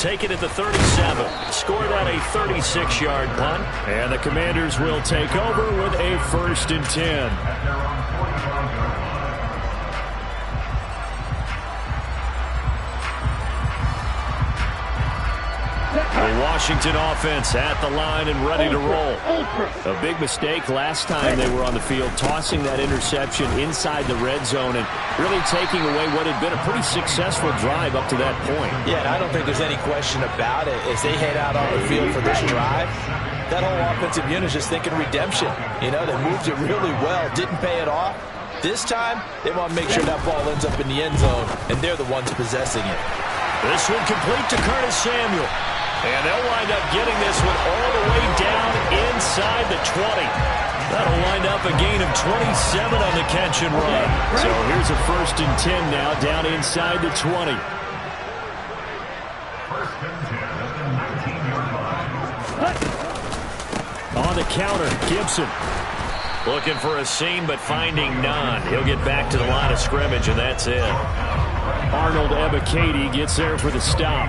take it at the 37. Score that a 36-yard punt. And the Commanders will take over with a 1st and 10. The Washington offense at the line and ready to roll. A big mistake last time they were on the field, tossing that interception inside the red zone and really taking away what had been a pretty successful drive up to that point. Yeah, and I don't think there's any question about it. As they head out on the field for this drive, that whole offensive unit is just thinking redemption. You know, they moved it really well, didn't pay it off. This time, they want to make sure that ball ends up in the end zone, and they're the ones possessing it. This one complete to Curtis Samuel. And they'll wind up getting this one all the way down inside the 20. That'll wind up a gain of 27 on the catch and run. So here's a 1st and 10 now down inside the 20. On the counter, Gibson. Looking for a seam, but finding none. He'll get back to the line of scrimmage, and that's it. Arnold Ebiketie gets there for the stop.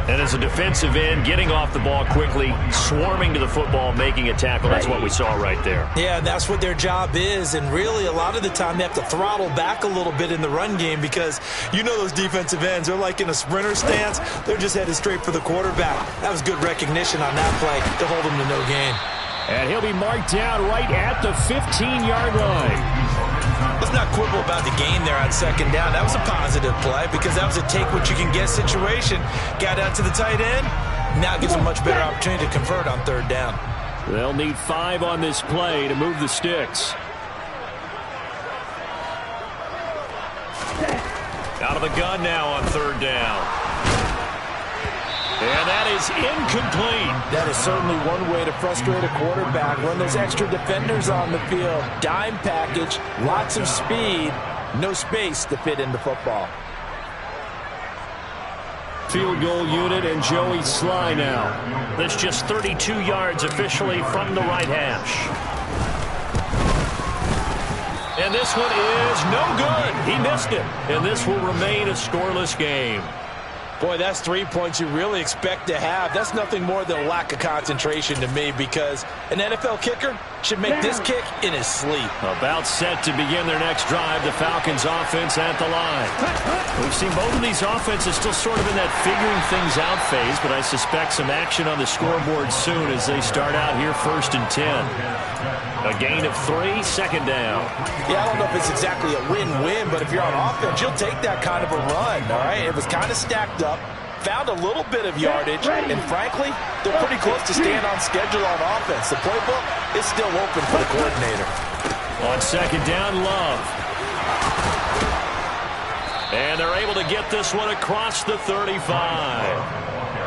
And as a defensive end, getting off the ball quickly, swarming to the football, making a tackle. That's what we saw right there. Yeah, that's what their job is. And really, a lot of the time, they have to throttle back a little bit in the run game because you know those defensive ends, they're like in a sprinter stance. They're just headed straight for the quarterback. That was good recognition on that play to hold him to no gain. And he'll be marked down right at the 15-yard line. Let's not quibble about the gain there on 2nd down. That was a positive play because that was a take-what-you-can-get situation. Got out to the tight end. Now gives a much better opportunity to convert on 3rd down. They'll need 5 on this play to move the sticks. Out of the gun now on 3rd down. And that is incomplete. That is certainly one way to frustrate a quarterback. When there's extra defenders on the field, dime package, lots of speed, no space to fit into football. Field goal unit and Joey Sly now. That's just 32 yards officially from the right hash. And this one is no good. He missed it. And this will remain a scoreless game. Boy, that's 3 points you really expect to have. That's nothing more than a lack of concentration to me because an NFL kicker should make this kick in his sleep. About set to begin their next drive, the Falcons offense at the line. We've seen both of these offenses still sort of in that figuring things out phase, but I suspect some action on the scoreboard soon as they start out here 1st and 10. A gain of 3, 2nd down. Yeah, I don't know if it's exactly a win-win, but if you're on offense, you'll take that kind of a run, all right? It was kind of stacked up, found a little bit of yardage, and frankly, they're pretty close to staying on schedule on offense. The playbook is still open for the coordinator. On 2nd down, Love. And they're able to get this one across the 35.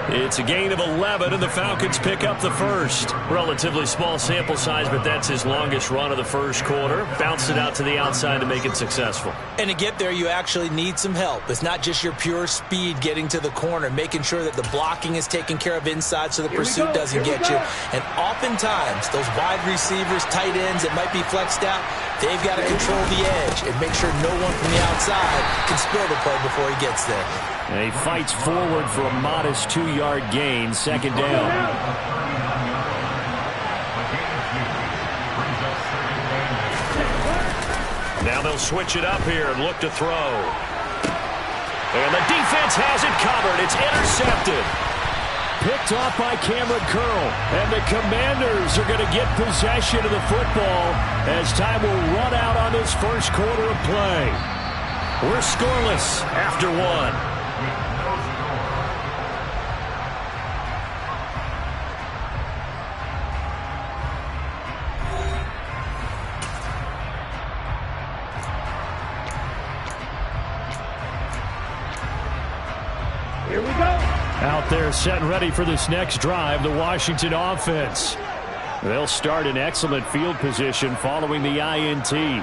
It's a gain of 11, and the Falcons pick up the 1st. Relatively small sample size, but that's his longest run of the 1st quarter. Bounce it out to the outside to make it successful. And to get there, you actually need some help. It's not just your pure speed getting to the corner, making sure that the blocking is taken care of inside so the pursuit doesn't get you. And oftentimes, those wide receivers, tight ends that might be flexed out, they've got to control the edge and make sure no one from the outside can spill the play before he gets there. And he fights forward for a modest 2-yard gain, 2nd down. Now they'll switch it up here and look to throw. And the defense has it covered. It's intercepted. Picked off by Cameron Curl. And the Commanders are going to get possession of the football as time will run out on this 1st quarter of play. We're scoreless after 1. Here we go. Out there set and ready for this next drive, the Washington offense. They'll start in excellent field position following the INT. 52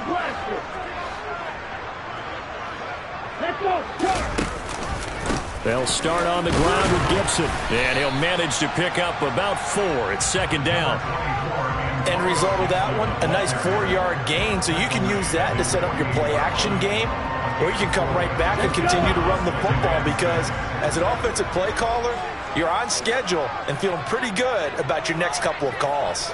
blaster. Let's go. They'll start on the ground with Gibson. And he'll manage to pick up about 4 at 2nd down. End result of that one, a nice 4-yard gain, so you can use that to set up your play-action game, or you can come right back and continue to run the football because as an offensive play caller, you're on schedule and feeling pretty good about your next couple of calls.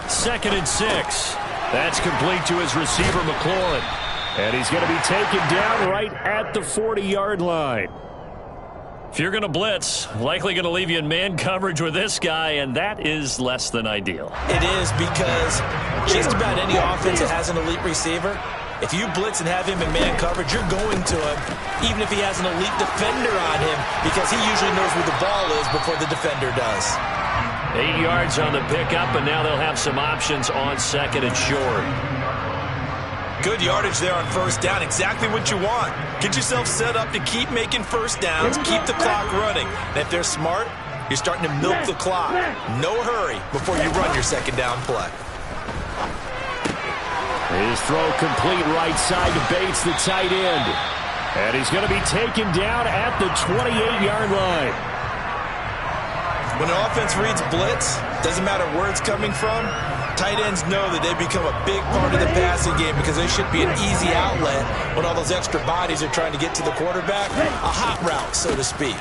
Second and 6. That's complete to his receiver, McLaurin. And he's going to be taken down right at the 40-yard line. If you're going to blitz, likely going to leave you in man coverage with this guy, and that is less than ideal. It is because just about any offense that has an elite receiver, if you blitz and have him in man coverage, you're going to him, even if he has an elite defender on him, because he usually knows where the ball is before the defender does. 8 yards on the pickup, and now they'll have some options on second and short. Good yardage there on first down. Exactly what you want. Get yourself set up to keep making first downs, keep the clock running. And if they're smart, you're starting to milk the clock. No hurry before you run your second down play. His throw complete right side to Bates, the tight end. And he's going to be taken down at the 28-yard line. When an offense reads blitz, doesn't matter where it's coming from, tight ends know that they become a big part of the passing game because they should be an easy outlet when all those extra bodies are trying to get to the quarterback. A hot route, so to speak.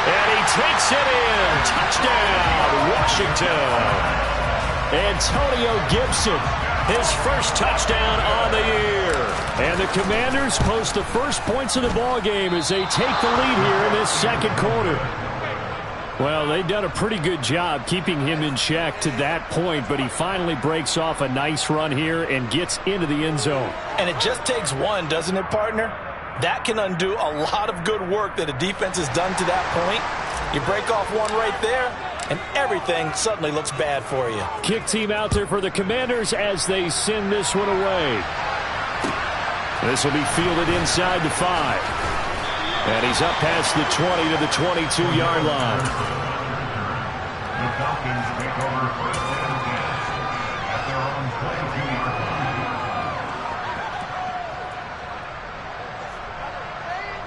And he takes it in. Touchdown, Washington. Antonio Gibson, his first touchdown on the year. And the Commanders post the first points of the ball game as they take the lead here in this second quarter. Well, they've done a pretty good job keeping him in check to that point, but he finally breaks off a nice run here and gets into the end zone. And it just takes one, doesn't it, partner? That can undo a lot of good work that a defense has done to that point. You break off one right there, and everything suddenly looks bad for you. Kick team out there for the Commanders as they send this one away. This will be fielded inside the 5. And he's up past the 20 to the 22-yard line. The Falcons take over first down at their own 22-yard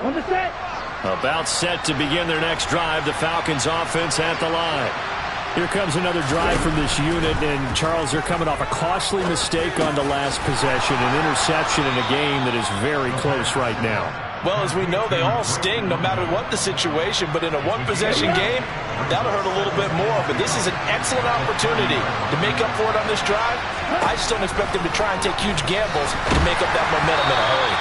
line. On the set. About set to begin their next drive. The Falcons offense at the line. Here comes another drive from this unit, and Charles, they're coming off a costly mistake on the last possession, an interception in a game that is very close right now. Well, as we know, they all sting no matter what the situation, but in a one-possession game, that'll hurt a little bit more. But this is an excellent opportunity to make up for it on this drive. I just don't expect them to try and take huge gambles to make up that momentum in a hurry.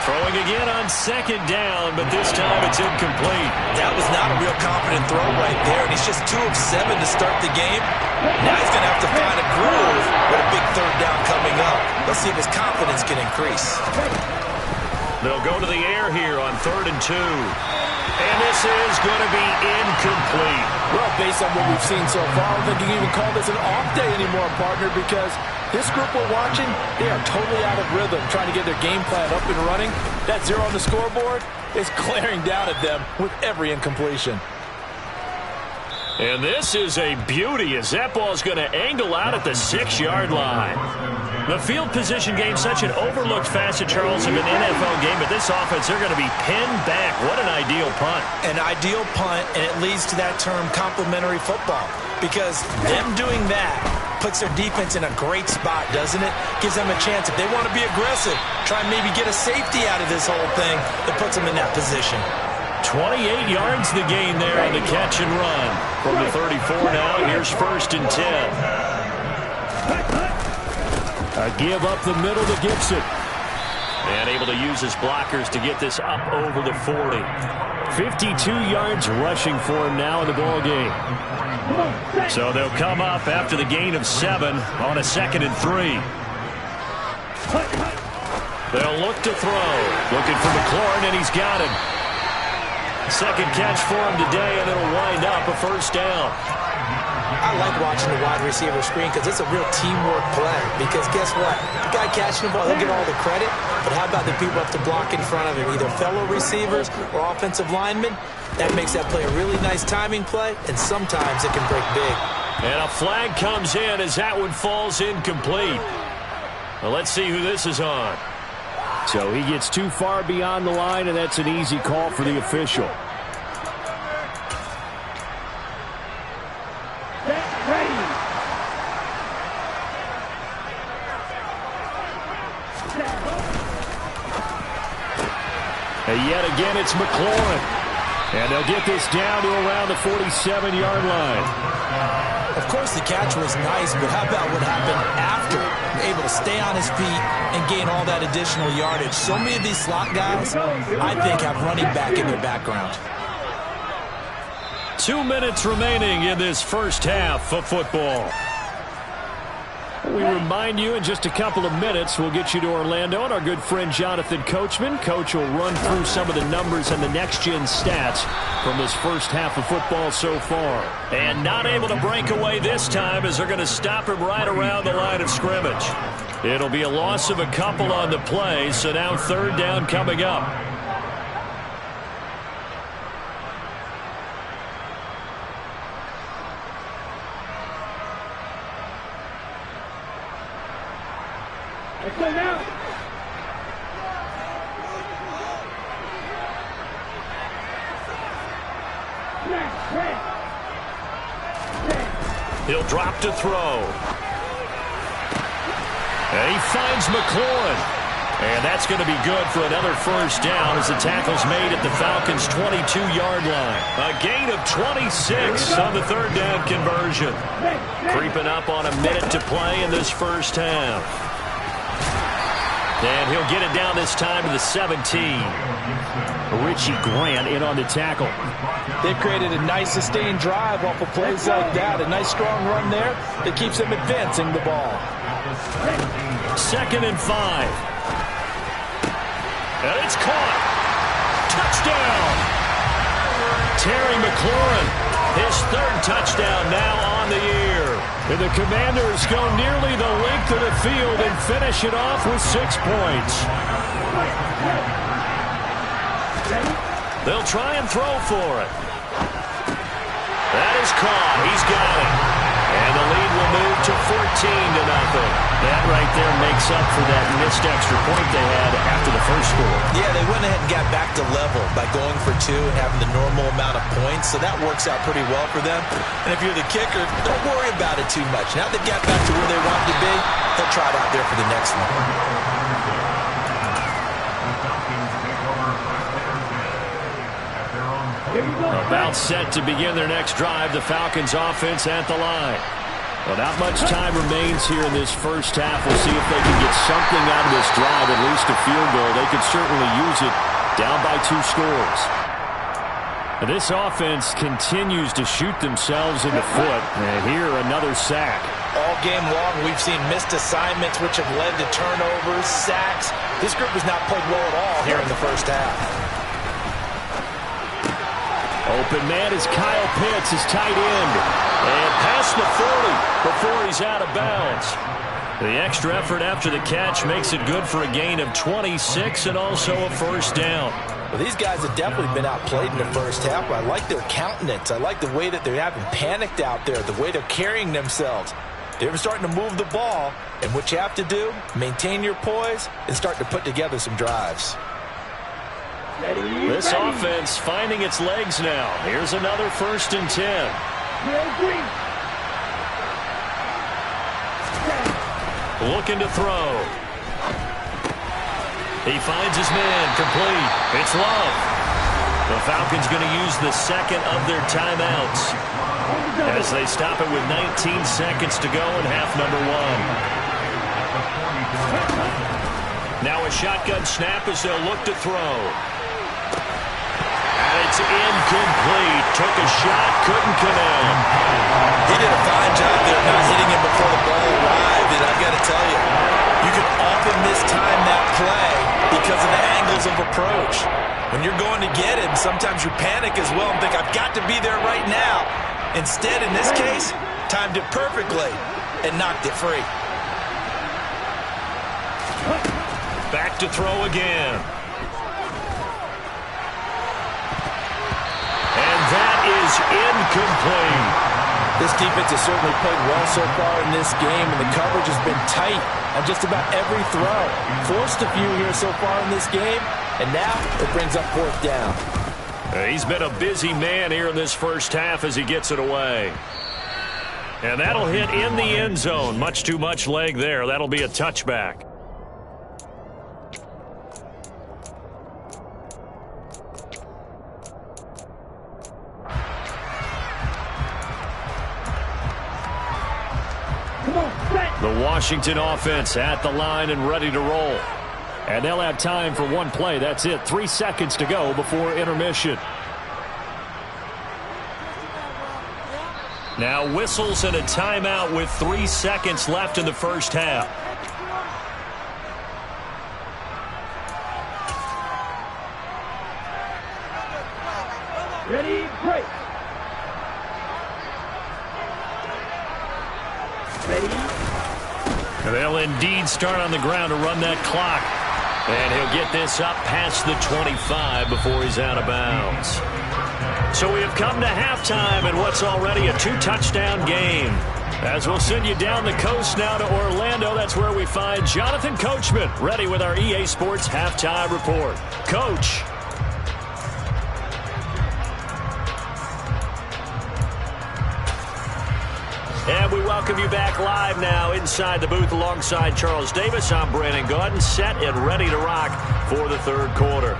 Throwing again on second down, but this time it's incomplete. That was not a real confident throw right there, and he's just 2 of 7 to start the game. Now he's going to have to find a groove with a big third down coming up. Let's see if his confidence can increase. They'll go to the air here on 3rd and 2. And this is going to be incomplete. Well, based on what we've seen so far, I don't think you can even call this an off day anymore, partner, because this group we're watching, they are totally out of rhythm, trying to get their game plan up and running. That 0 on the scoreboard is glaring down at them with every incompletion. And this is a beauty as that ball's going to angle out at the 6-yard line. The field position game, such an overlooked facet, Charles, of an NFL game, but this offense, they're going to be pinned back. What an ideal punt. An ideal punt, and it leads to that term complementary football, because them doing that puts their defense in a great spot, doesn't it? Gives them a chance, if they want to be aggressive, try and maybe get a safety out of this whole thing that puts them in that position. 28 yards the gain there on the catch and run. From the 34 now, here's 1st and 10. A give up the middle to Gibson. And able to use his blockers to get this up over the 40. 52 yards rushing for him now in the ball game. So they'll come up after the gain of 7 on a 2nd and 3. They'll look to throw. Looking for McLaurin, and he's got him. Second catch for him today, and it'll wind up a first down. I like watching the wide receiver screen because it's a real teamwork play. Because guess what? The guy catching the ball, he'll get all the credit. But how about the people up to block in front of him, either fellow receivers or offensive linemen? That makes that play a really nice timing play, and sometimes it can break big. And a flag comes in as that one falls incomplete. Well, let's see who this is on. So he gets too far beyond the line, and that's an easy call for the official. And yet again, it's McLaurin. And they'll get this down to around the 47-yard line. Of course, the catch was nice, but how about what happened after? Able to stay on his feet and gain all that additional yardage. So many of these slot guys, I think, have running back in their background. 2 minutes remaining in this first half of football. We remind you in just a couple of minutes we'll get you to Orlando and our good friend Jonathan Coachman. Coach will run through some of the numbers and the next-gen stats from this first half of football so far. And not able to break away this time as they're going to stop him right around the line of scrimmage. It'll be a loss of a couple on the play, so now third down coming up. Let's go now. He'll drop to throw. And he finds McLaurin. And that's going to be good for another first down as the tackle's made at the Falcons' 22-yard line. A gain of 26 on the third down conversion. Creeping up on a minute to play in this first half. And he'll get it down this time to the 17. Richie Grant in on the tackle. They've created a nice sustained drive off of plays like that. A nice strong run there that keeps them advancing the ball. 2nd and 5. And it's caught. Touchdown. Terry McLaurin, his third touchdown now on the year. And the Commanders go nearly the length of the field and finish it off with 6 points. They'll try and throw for it. That is caught. He's got it. And the lead will move to 14-0. That right there makes up for that missed extra point they had after the first score. Yeah, they went ahead and got back to level by going for 2 and having the normal amount of points, so that works out pretty well for them. And if you're the kicker, don't worry about it too much. Now they've got back to where they want to be, they'll try it out there for the next one. About set to begin their next drive, the Falcons offense at the line. Well, not much time remains here in this first half. We'll see if they can get something out of this drive, at least a field goal. They could certainly use it down by 2 scores. And this offense continues to shoot themselves in the foot. And here, another sack. All game long, we've seen missed assignments, which have led to turnovers, sacks. This group has not played well at all here in the first half. Open man is Kyle Pitts, his tight end. And past the 40 before he's out of bounds. The extra effort after the catch makes it good for a gain of 26 and also a first down. Well, these guys have definitely been outplayed in the first half. I like their countenance. I like the way that they haven't panicked out there, the way they're carrying themselves. They're starting to move the ball, and what you have to do, maintain your poise and start to put together some drives. This offense finding its legs now. Here's another 1st and 10. Looking to throw. He finds his man, complete. It's Love. The Falcons going to use the second of their timeouts as they stop it with 19 seconds to go in half number 1. Now a shotgun snap as they'll look to throw. And it's incomplete. Took a shot, couldn't connect. He did a fine job there not hitting him before the ball arrived, and I've got to tell you, you can often mistime that play because of the angles of approach. When you're going to get him, sometimes you panic as well and think, I've got to be there right now. Instead, in this case, timed it perfectly and knocked it free. Back to throw again. And that is incomplete. This defense has certainly played well so far in this game, and the coverage has been tight on just about every throw. Forced a few here so far in this game, and now it brings up 4th down. He's been a busy man here in this first half as he gets it away. And that'll hit in the end zone. Much too much leg there. That'll be a touchback. The Washington offense at the line and ready to roll. And they'll have time for one play. That's it. 3 seconds to go before intermission. Now whistles and a timeout with 3 seconds left in the first half. Ready, break. Ready. They'll indeed start on the ground to run that clock. And he'll get this up past the 25 before he's out of bounds. So we have come to halftime in what's already a 2-touchdown game. As we'll send you down the coast now to Orlando, that's where we find Jonathan Coachman ready with our EA Sports Halftime Report. Coach. And we welcome you back live now inside the booth alongside Charles Davis. I'm Brandon Gaudin, set and ready to rock for the third quarter.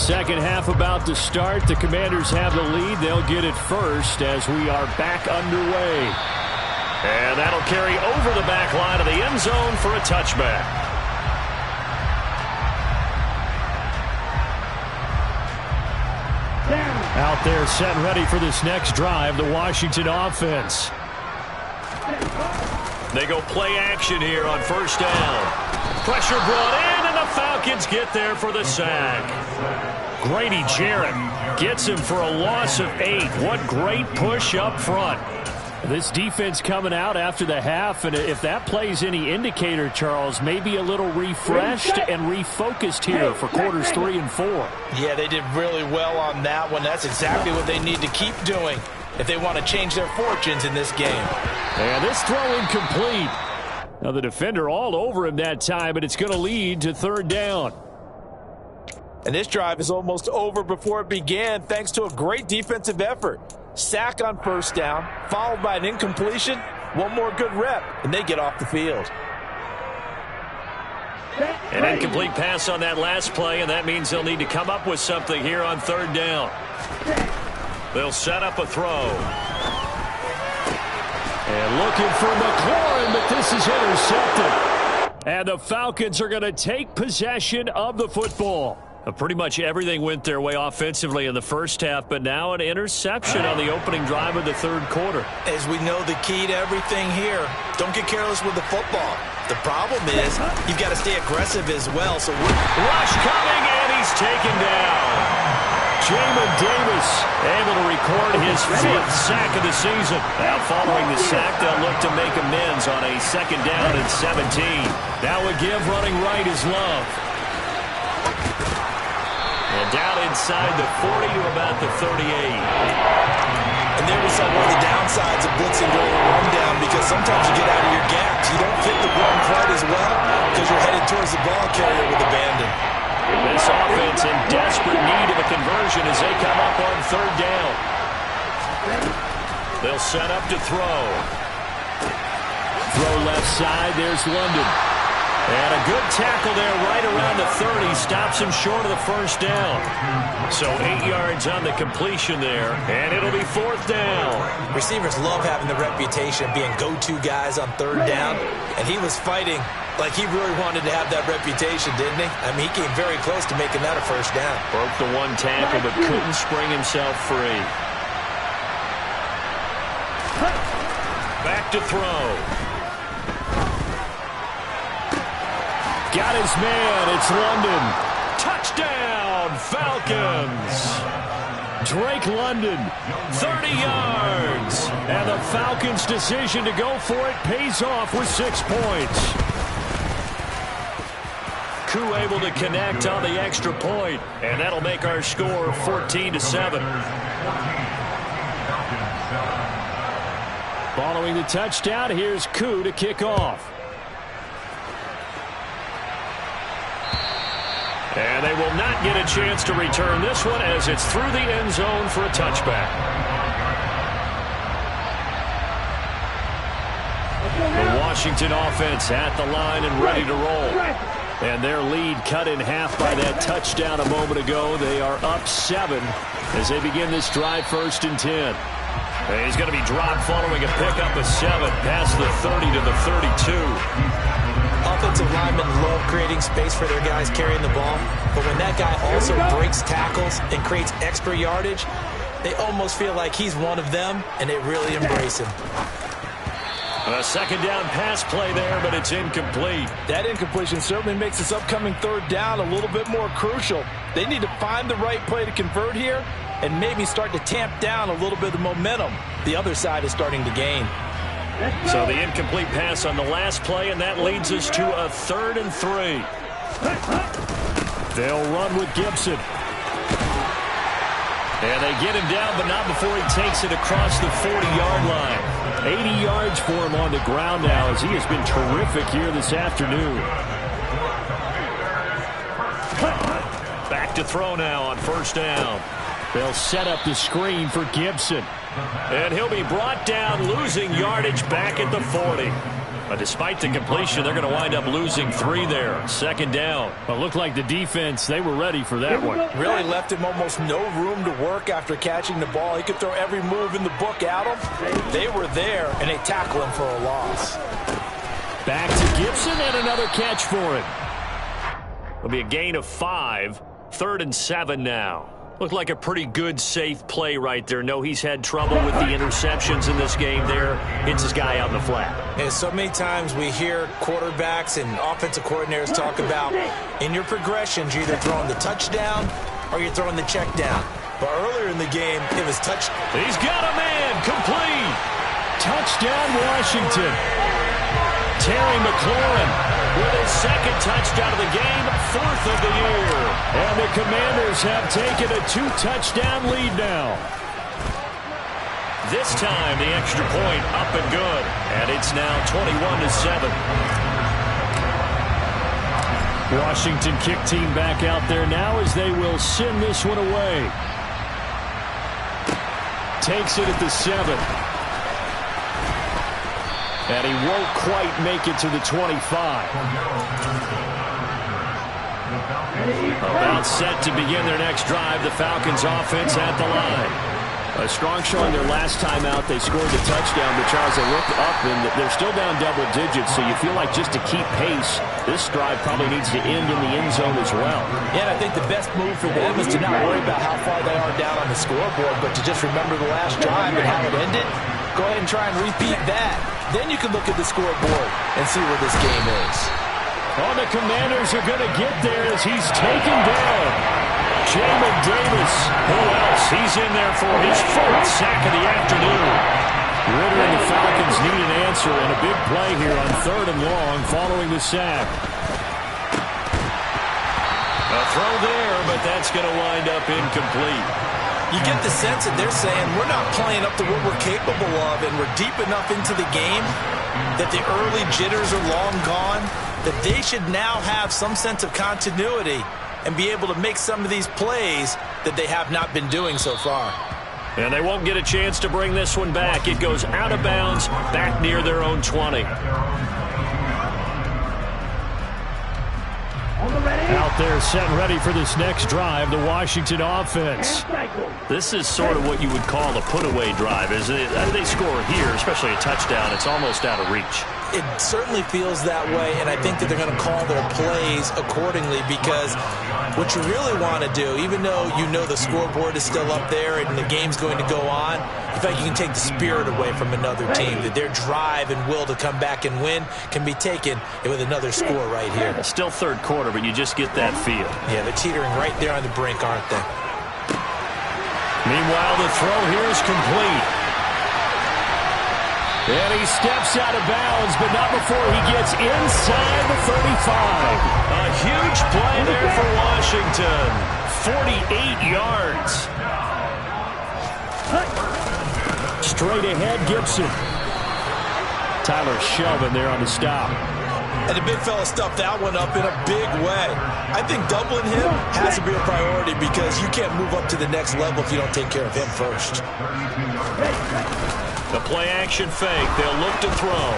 Second half about to start. The Commanders have the lead. They'll get it first as we are back underway. And that'll carry over the back line of the end zone for a touchback. Out there set ready for this next drive, the Washington offense. They go play action here on first down. Pressure brought in, and the Falcons get there for the sack. Grady Jarrett gets him for a loss of 8. What great push up front. This defense coming out after the half, and if that plays any indicator, Charles, maybe a little refreshed and refocused here for quarters 3 and 4. Yeah, they did really well on that one. That's exactly what they need to keep doing if they want to change their fortunes in this game. And this throw incomplete. Now the defender all over him that time, but it's going to lead to 3rd down. And this drive is almost over before it began thanks to a great defensive effort. Sack on first down, followed by an incompletion. One more good rep, and they get off the field. An incomplete pass on that last play, and that means they'll need to come up with something here on 3rd down. They'll set up a throw. And looking for McLaurin, but this is intercepted. And the Falcons are going to take possession of the football. Pretty much everything went their way offensively in the first half, but now an interception on the opening drive of the third quarter. As we know, the key to everything here, don't get careless with the football. The problem is you've got to stay aggressive as well. So rush coming, and he's taken down. Jamin Davis able to record his 5th sack of the season. Now following the sack, they'll look to make amends on a 2nd down and 17. That would give running right his Love. And down inside the 40 to about the 38. And there was one of the downsides of blitzing during a rundown, because sometimes you get out of your gaps. You don't fit the run quite as well because you're headed towards the ball carrier with abandon. This offense in desperate need of a conversion as they come up on 3rd down. They'll set up to throw. Throw left side. There's London. And a good tackle there right around the 30. Stops him short of the first down. So 8 yards on the completion there. And it'll be 4th down. Receivers love having the reputation of being go-to guys on 3rd down. And he was fighting like he really wanted to have that reputation, didn't he? I mean, he came very close to making that a first down. Broke the one tackle, but couldn't spring himself free. Back to throw. Got his man. It's London. Touchdown, Falcons. Drake London, 30 yards. And the Falcons' decision to go for it pays off with 6 points. Koo able to connect on the extra point, and that'll make our score 14-7. Following the touchdown, here's Koo to kick off. And they will not get a chance to return this one as it's through the end zone for a touchback. The Washington offense at the line and ready to roll. And their lead cut in half by that touchdown a moment ago. They are up 7 as they begin this drive 1st and 10. And he's going to be dropped following a pickup of 7 past the 30 to the 32. Offensive linemen love creating space for their guys carrying the ball, but when that guy also breaks tackles and creates extra yardage, they almost feel like he's one of them, and they really embrace him. A second down pass play there, but it's incomplete. That incompletion certainly makes this upcoming 3rd down a little bit more crucial. They need to find the right play to convert here and maybe start to tamp down a little bit of momentum the other side is starting to gain. So the incomplete pass on the last play, and that leads us to a 3rd and 3. They'll run with Gibson. And they get him down, but not before he takes it across the 40-yard line. 80 yards for him on the ground now as he has been terrific here this afternoon. Back to throw now on 1st down. They'll set up the screen for Gibson. And he'll be brought down, losing yardage back at the 40. But despite the completion, they're going to wind up losing 3 there. 2nd down. Well, it looked like the defense, they were ready for that one. Really left him almost no room to work after catching the ball. He could throw every move in the book at him. They were there, and they tackled him for a loss. Back to Gibson, and another catch for him. It'll be a gain of 5. 3rd and 7 now. Looked like a pretty good, safe play right there. No, he's had trouble with the interceptions in this game there. Hits his guy out in the flat. And so many times we hear quarterbacks and offensive coordinators talk about in your progressions, you're either throwing the touchdown or you're throwing the check down. But earlier in the game, it was touch. He's got a man. Complete. Touchdown, Washington. Terry McLaurin with his 2nd touchdown of the game, 4th of the year. And the Commanders have taken a 2-touchdown lead now. This time, the extra point up and good. And it's now 21-7. Washington kick team back out there now as they will send this one away. Takes it at the 7. And he won't quite make it to the 25. About set to begin their next drive. The Falcons offense at the line. A strong showing their last time out. They scored the touchdown, but Charles, they look up and they're still down double digits. So you feel like just to keep pace, this drive probably needs to end in the end zone as well. Yeah, and I think the best move for them is to not worry about how far they are down on the scoreboard, but to just remember the last drive and how it ended. Go ahead and try and repeat that. Then you can look at the scoreboard and see where this game is. Oh, the Commanders are going to get there as he's taken down. Jamin Davis. Who else? He's in there for his 4th sack of the afternoon. Ridder and the Falcons need an answer, and a big play here on 3rd and long following the sack. A throw there, but that's going to wind up incomplete. You get the sense that they're saying we're not playing up to what we're capable of, and we're deep enough into the game that the early jitters are long gone, that they should now have some sense of continuity and be able to make some of these plays that they have not been doing so far. And they won't get a chance to bring this one back. It goes out of bounds back near their own 20. Out there set and ready for this next drive, the Washington offense. This is sort of what you would call a put-away drive. As they score here, especially a touchdown, it's almost out of reach. It certainly feels that way, and I think that they're going to call their plays accordingly because what you really want to do, even though you know the scoreboard is still up there and the game's going to go on, in fact, you can take the spirit away from another team, that their drive and will to come back and win can be taken with another score right here. Still 3rd quarter, but you just get that feel. Yeah, they're teetering right there on the brink, aren't they? Meanwhile, the throw here is complete. And he steps out of bounds, but not before he gets inside the 35. A huge play there for Washington. 48 yards. Straight ahead, Gibson. Tyler Shelvin there on the stop. And the big fella stuffed that one up in a big way. I think doubling him has to be a priority because you can't move up to the next level if you don't take care of him first. The play-action fake. They'll look to throw.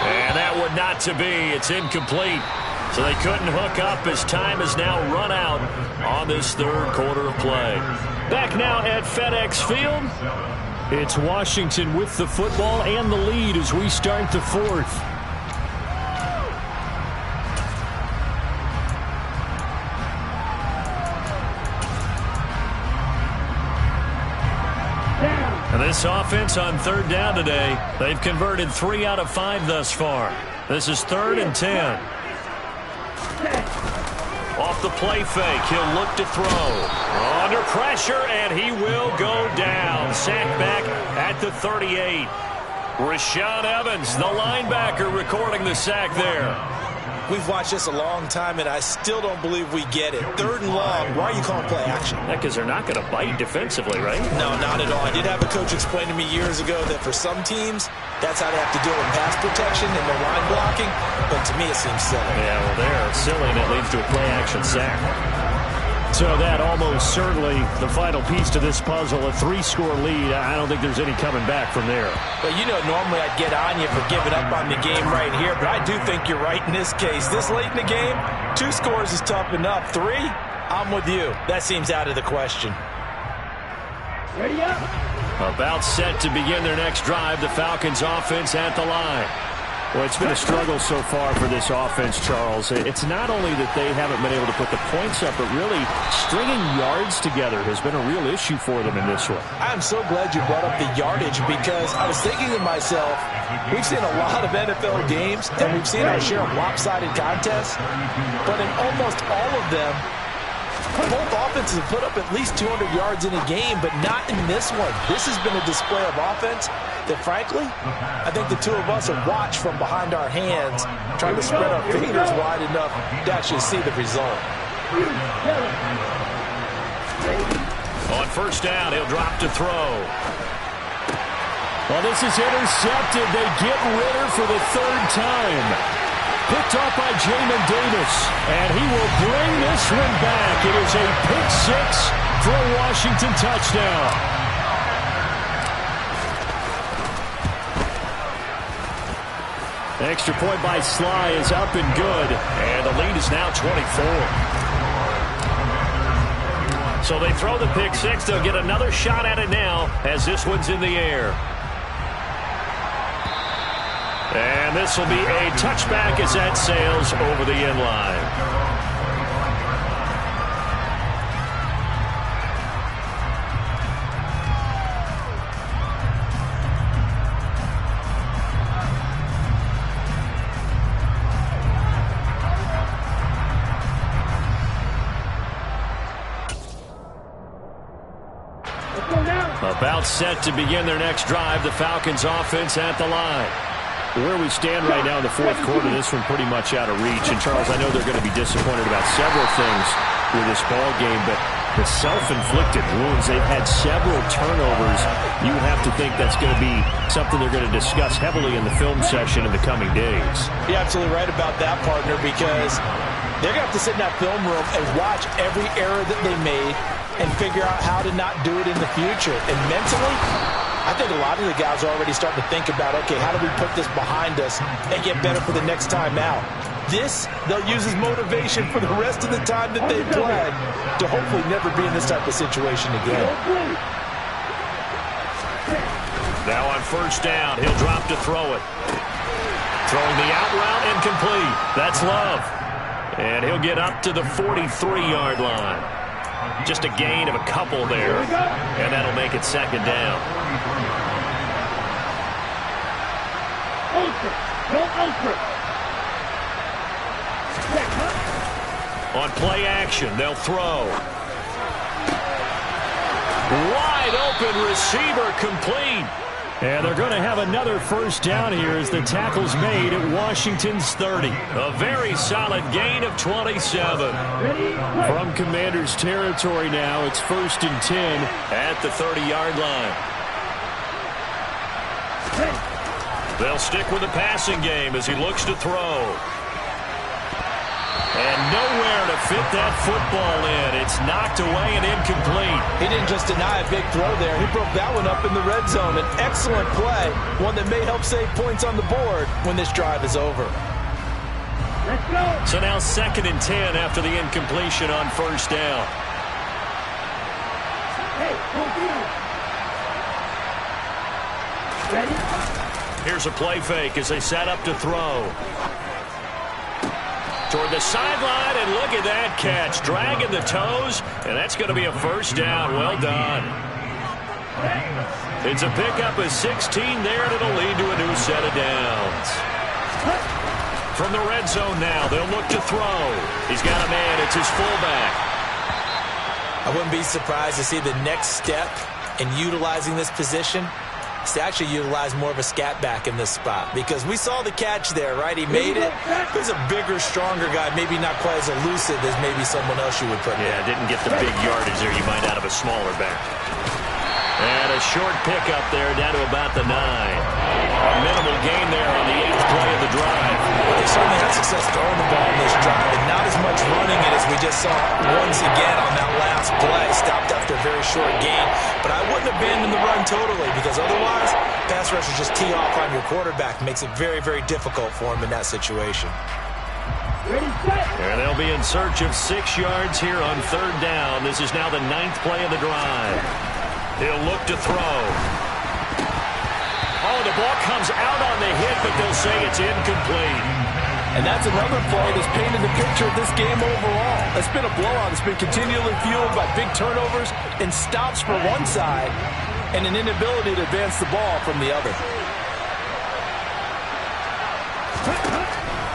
And that would not to be. It's incomplete. So they couldn't hook up as time has now run out on this third quarter of play. Back now at FedEx Field. It's Washington with the football and the lead as we start the fourth. And this offense on third down today, they've converted 3 out of 5 thus far. This is 3rd and 10. Off the play fake, he'll look to throw. Under pressure, and he will go down. Sacked back at the 38. Rashaan Evans, the linebacker, recording the sack there. We've watched this a long time, and I still don't believe we get it. 3rd and long, why are you calling play action? Because they're not going to bite defensively, right? No, not at all. I did have a coach explain to me years ago that for some teams, that's how they have to deal with pass protection and their line blocking, but to me it seems silly. Yeah, well, they're silly, and it leads to a play-action sack. So that almost certainly the final piece to this puzzle, a 3-score lead. I don't think there's any coming back from there. But you know, normally I'd get on you for giving up on the game right here, but I do think you're right in this case. This late in the game, 2 scores is tough enough. 3, I'm with you. That seems out of the question. Ready up. About set to begin their next drive, the Falcons offense at the line. Well, it's been a struggle so far for this offense, Charles. It's not only that they haven't been able to put the points up, but really stringing yards together has been a real issue for them in this one. I'm so glad you brought up the yardage because I was thinking to myself, we've seen a lot of NFL games and we've seen our share of lopsided contests, but in almost all of them, both offenses have put up at least 200 yards in a game, but not in this one. This has been a display of offense that, frankly, I think the two of us have watched from behind our hands, trying to spread our fingers wide enough to actually see the result. On first down, he'll drop to throw. Well, this is intercepted. They get Ritter for the 3rd time. Picked off by Jamin Davis, and he will bring this one back. It is a pick 6 for a Washington touchdown. Extra point by Sly is up and good, and the lead is now 24. So they throw the pick 6. They'll get another shot at it now as this one's in the air. And this will be a touchback as that sails over the end line. About set to begin their next drive, the Falcons offense at the line. Where we stand right now in the 4th quarter, this one pretty much out of reach. And, Charles, I know they're going to be disappointed about several things with this ball game, but the self-inflicted wounds, they've had several turnovers. You would have to think that's going to be something they're going to discuss heavily in the film session in the coming days. You're absolutely right about that, partner, because they're going to have to sit in that film room and watch every error that they made and figure out how to not do it in the future. And mentally, I think a lot of the guys are already starting to think about, okay, how do we put this behind us and get better for the next time out? This, they'll use as motivation for the rest of the time that they play to hopefully never be in this type of situation again. Now on first down, he'll drop to throw it. Throwing the out route incomplete. That's Love. And he'll get up to the 43-yard line. Just a gain of a couple there, and that'll make it 2nd down. On play action, they'll throw. Wide open receiver complete. And they're going to have another first down here as the tackle's made at Washington's 30. A very solid gain of 27. From Commanders territory now, it's 1st and 10 at the 30-yard line. They'll stick with the passing game as he looks to throw. And nowhere to fit that football in. It's knocked away and incomplete. He didn't just deny a big throw there. He broke that one up in the red zone. An excellent play, one that may help save points on the board when this drive is over. Let's go. So now 2nd and 10 after the incompletion on first down. Hey, ready? Here's a play fake as they set up to throw. Toward the sideline, and look at that catch. Dragging the toes, and that's going to be a first down. Well done. It's a pickup of 16 there, and it'll lead to a new set of downs. From the red zone now, they'll look to throw. He's got a man. It's his fullback. I wouldn't be surprised to see the next step in utilizing this position is to actually utilize more of a scat back in this spot, because we saw the catch there, right? He made it. He's a bigger, stronger guy, maybe not quite as elusive as maybe someone else you would put Yeah, didn't get the big yardage there you might out of a smaller back. And a short pickup there down to about the 9. A minimal gain there on the 8th play of the drive. They certainly had success throwing the ball in this drive, and not as much running it as we just saw once again on that last play. Stopped after a very short gain. But I wouldn't abandon the run totally, because otherwise, pass rushers just tee off on your quarterback. Makes it very, very difficult for him in that situation. Ready, set. And they'll be in search of 6 yards here on 3rd down. This is now the 9th play of the drive. He'll look to throw. Oh, the ball comes out on the hit, but they'll say it's incomplete. And that's another play that's painted the picture of this game overall. It's been a blowout. It's been continually fueled by big turnovers and stops for one side and an inability to advance the ball from the other.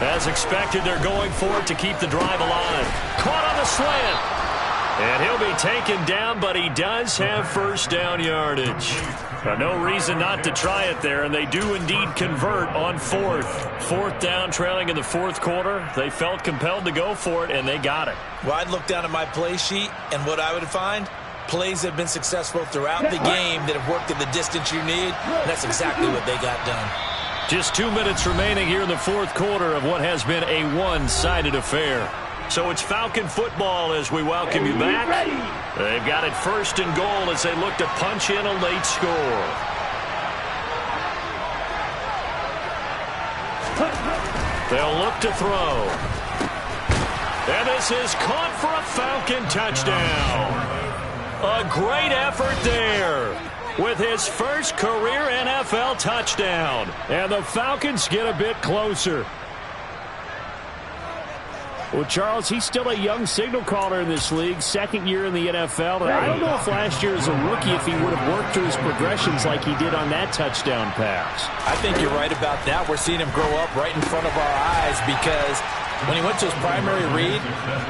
As expected, they're going for it to keep the drive alive. Caught on the slant. And he'll be taken down, but he does have first down yardage. No reason not to try it there, and they do indeed convert on 4th. 4th down, trailing in the 4th quarter. They felt compelled to go for it, and they got it. Well, I'd look down at my play sheet, and what I would find, plays that have been successful throughout the game that have worked at the distance you need, and that's exactly what they got done. Just 2 minutes remaining here in the 4th quarter of what has been a one-sided affair. So it's Falcon football as we welcome you back. They've got it 1st and goal as they look to punch in a late score. They'll look to throw. And this is caught for a Falcon touchdown. A great effort there with his first career NFL touchdown. And the Falcons get a bit closer. Well, Charles, he's still a young signal caller in this league, 2nd year in the NFL. And I don't know if last year as a rookie if he would have worked through his progressions like he did on that touchdown pass. I think you're right about that. We're seeing him grow up right in front of our eyes, because when he went to his primary read,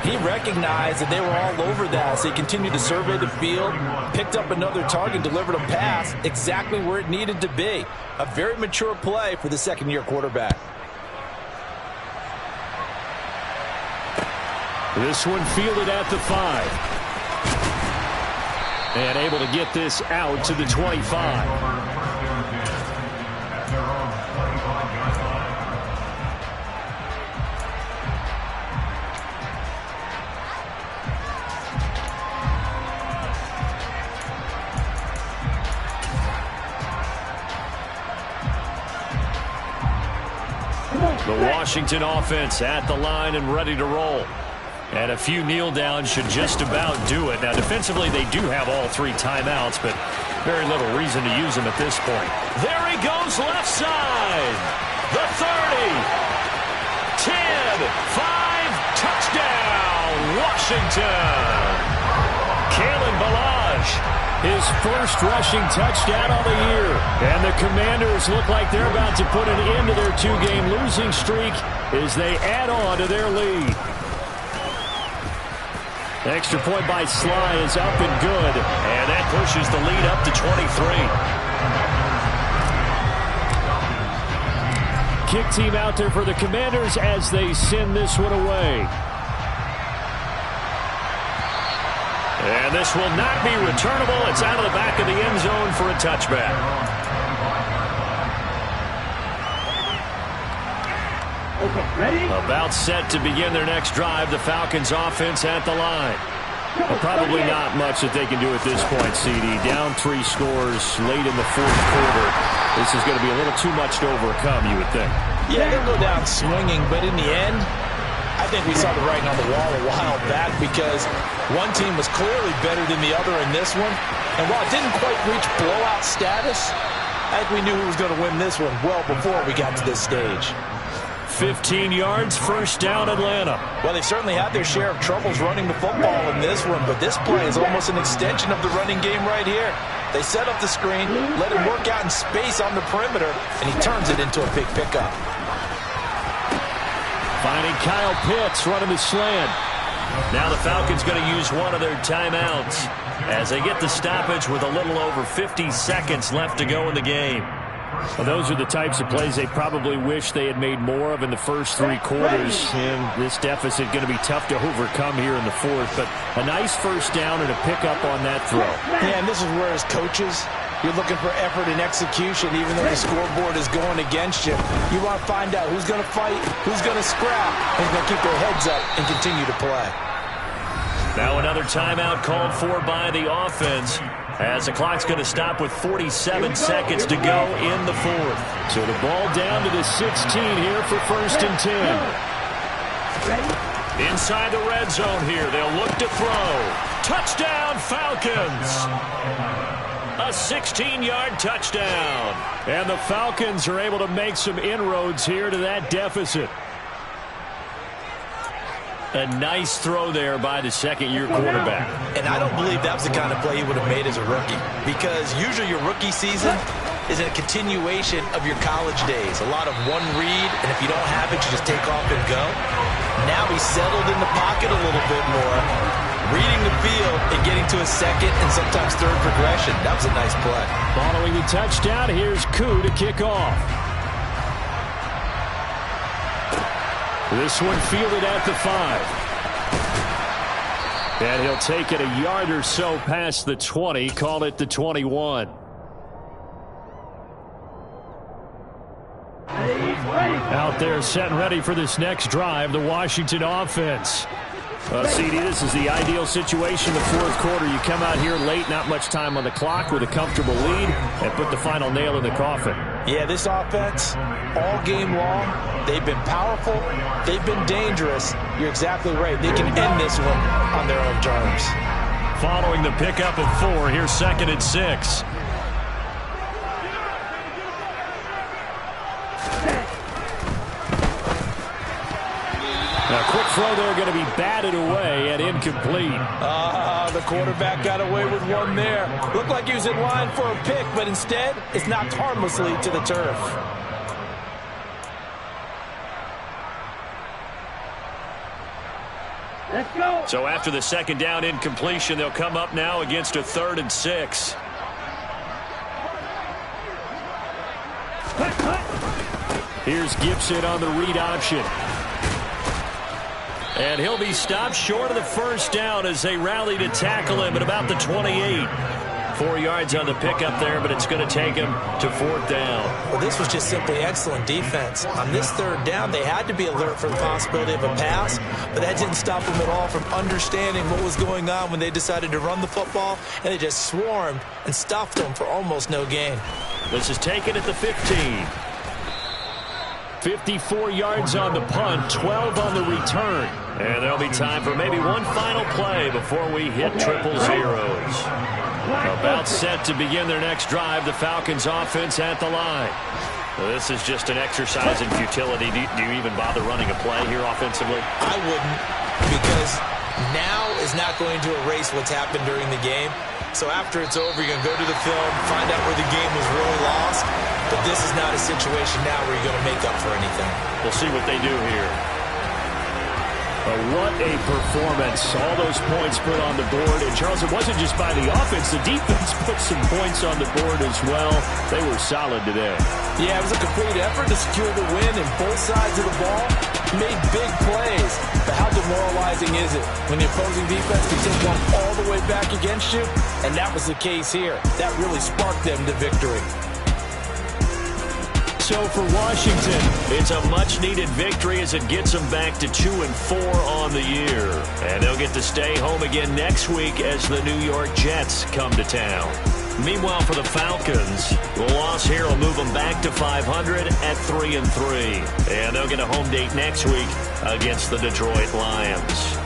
he recognized that they were all over that. So he continued to survey the field, picked up another target, delivered a pass exactly where it needed to be. A very mature play for the 2nd-year quarterback. This one fielded at the 5. And able to get this out to the 25. The Washington offense at the line and ready to roll. And a few kneel downs should just about do it. Now, defensively, they do have all 3 timeouts, but very little reason to use them at this point. There he goes left side. The 30. 10. 5. Touchdown. Washington. Kalen Ballage. His first rushing touchdown of the year. And the Commanders look like they're about to put an end to their 2-game losing streak as they add on to their lead. Extra point by Sly is up and good. And that pushes the lead up to 23. kick team out there for the Commanders as they send this one away. And this will not be returnable. It's out of the back of the end zone for a touchback. Okay, ready? About set to begin their next drive. The Falcons offense at the line. Probably not much that they can do at this point, CD. Down 3 scores late in the fourth quarter. This is going to be a little too much to overcome, you would think. Yeah, they'll go down swinging, but in the end, I think we saw the writing on the wall a while back because one team was clearly better than the other in this one. And while it didn't quite reach blowout status, I think we knew who was going to win this one well before we got to this stage. 15 yards, first down, Atlanta. Well, they've certainly had their share of troubles running the football in this one, but this play is almost an extension of the running game right here. They set up the screen, let him work out in space on the perimeter, and he turns it into a big pickup. Finding Kyle Pitts running the slant. Now the Falcons going to use one of their timeouts as they get the stoppage with a little over 50 seconds left to go in the game. Well, those are the types of plays they probably wish they had made more of in the first 3 quarters. And this deficit going to be tough to overcome here in the fourth. But a nice first down and a pickup on that throw. Yeah, and this is where as coaches, you're looking for effort and execution, even though the scoreboard is going against you. You want to find out who's going to fight, who's going to scrap, who's going to keep their heads up and continue to play. Now another timeout called for by the offense as the clock's going to stop with 47 seconds to go in the fourth. So the ball down to the 16 here for first and 10. Inside the red zone here, they'll look to throw. Touchdown, Falcons! A 16-yard touchdown. And the Falcons are able to make some inroads here to that deficit. A nice throw there by the second-year quarterback. And I don't believe that was the kind of play he would have made as a rookie, because usually your rookie season is a continuation of your college days. A lot of one read, and if you don't have it, you just take off and go. Now he's settled in the pocket a little bit more, reading the field and getting to a second and sometimes third progression. That was a nice play. Following the touchdown, here's Koo to kick off. This one fielded at the 5. And he'll take it a yard or so past the 20, call it the 21. Out there set and ready for this next drive, the Washington offense. CD, this is the ideal situation in the fourth quarter. You come out here late, not much time on the clock with a comfortable lead, and put the final nail in the coffin. Yeah, this offense, all game long, they've been powerful, they've been dangerous. You're exactly right. They can end this one on their own terms. Following the pickup of 4, here's second and 6. Now, quick throw there going to be batted away and incomplete. The quarterback got away with one there. Looked like he was in line for a pick, but instead, it's knocked harmlessly to the turf. Let's go. So after the second down incompletion, they'll come up now against a 3rd and 6. Here's Gibson on the read option. And he'll be stopped short of the first down as they rally to tackle him at about the 28. 4 yards on the pickup there, but it's going to take him to 4th down. Well, this was just simply excellent defense. On this 3rd down, they had to be alert for the possibility of a pass, but that didn't stop them at all from understanding what was going on when they decided to run the football, and they just swarmed and stuffed them for almost no gain. This is taken at the 15. 54 yards on the punt, 12 on the return. And there'll be time for maybe one final play before we hit triple zeros. About set to begin their next drive, the Falcons offense at the line. This is just an exercise in futility. Do you even bother running a play here offensively? I wouldn't, because now is not going to erase what's happened during the game. So after it's over, you're going to go to the film, find out where the game was really lost. But this is not a situation now where you're going to make up for anything. We'll see what they do here. What a performance. All those points put on the board. And, Charles, it wasn't just by the offense. The defense put some points on the board as well. They were solid today. Yeah, it was a complete effort to secure the win, and both sides of the ball made big plays. But how demoralizing is it when the opposing defense can take one all the way back against you? And that was the case here. That really sparked them to victory. So for Washington, it's a much-needed victory as it gets them back to 2-4 on the year. And they'll get to stay home again next week as the New York Jets come to town. Meanwhile, for the Falcons, the loss here will move them back to 500 at 3-3. And they'll get a home date next week against the Detroit Lions.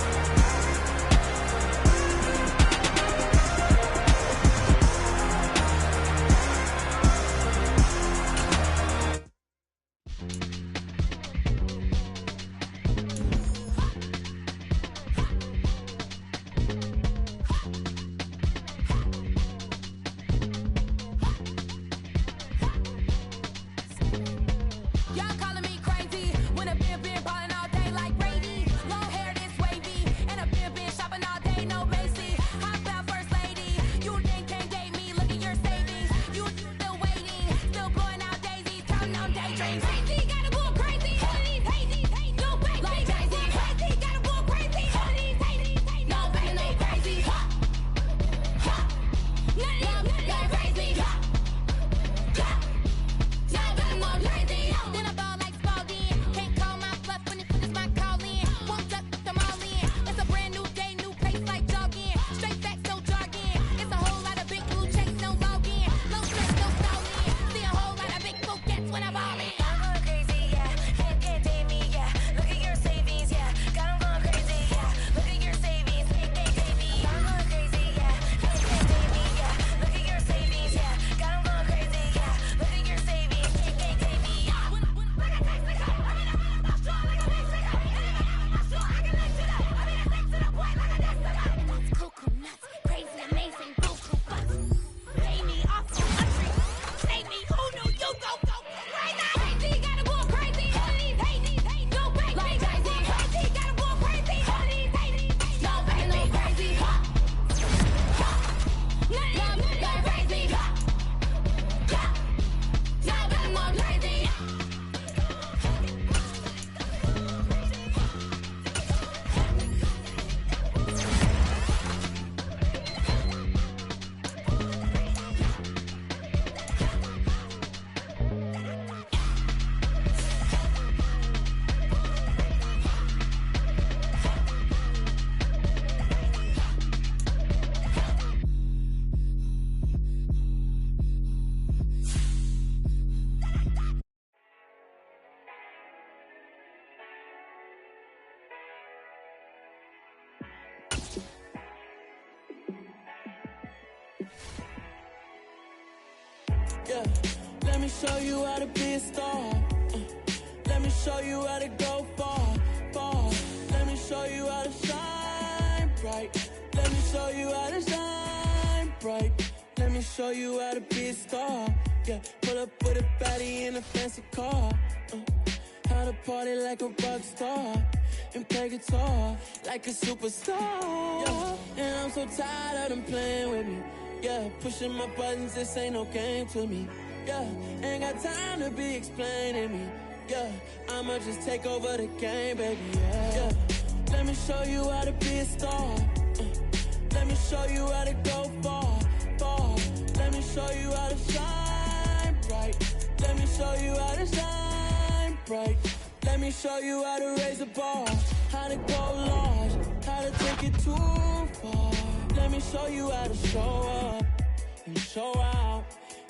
Yeah, let me show you how to be a star. Let me show you how to go far, far. Let me show you how to shine bright. Let me show you how to shine bright. Let me show you how to be a star. Yeah, pull up with a baddie in a fancy car. How to party like a rock star and play guitar like a superstar. Yeah, and I'm so tired of them playing with me. Yeah, pushing my buttons, this ain't no game to me. Yeah, ain't got time to be explaining me. Yeah, I'ma just take over the game, baby. Yeah, let me show you how to be a star. Let me show you how to go far, far. Let me show you how to shine bright. Let me show you how to shine bright. Let me show you how to raise the bar, how to go large, how to take it too far. Let me show you how to show up and show out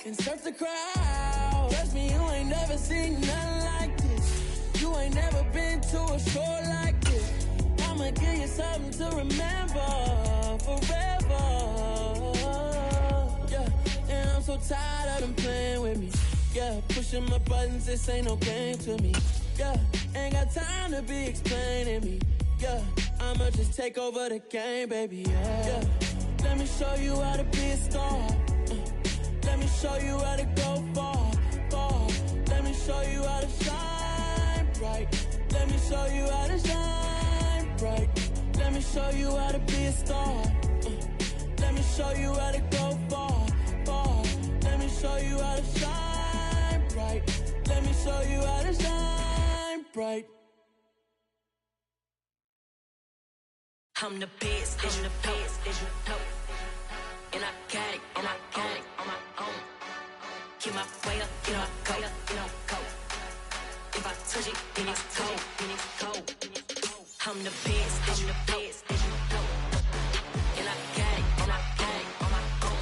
and surf the crowd. Trust me, you ain't never seen nothing like this. You ain't never been to a show like this. I'ma give you something to remember forever. Yeah, and I'm so tired of them playing with me. Yeah, pushing my buttons, this ain't no game to me. Yeah, ain't got time to be explaining me. Yeah, I'ma just take over the game, baby. Yeah, let me show you how to be a star. Let me show you how to go far, far. Let me show you how to shine bright. Let me show you how to shine bright. Let me show you how to be a star. Let me show you how to go far, far. Let me show you how to shine bright. Let me show you how to shine bright. I'm the best, I'm the best, and I got it, and I got it on my own. Get my way up, get my go, go. If I touch it, then it's cold, I'm the best, I'm the best, and I got it, and I got it on my own.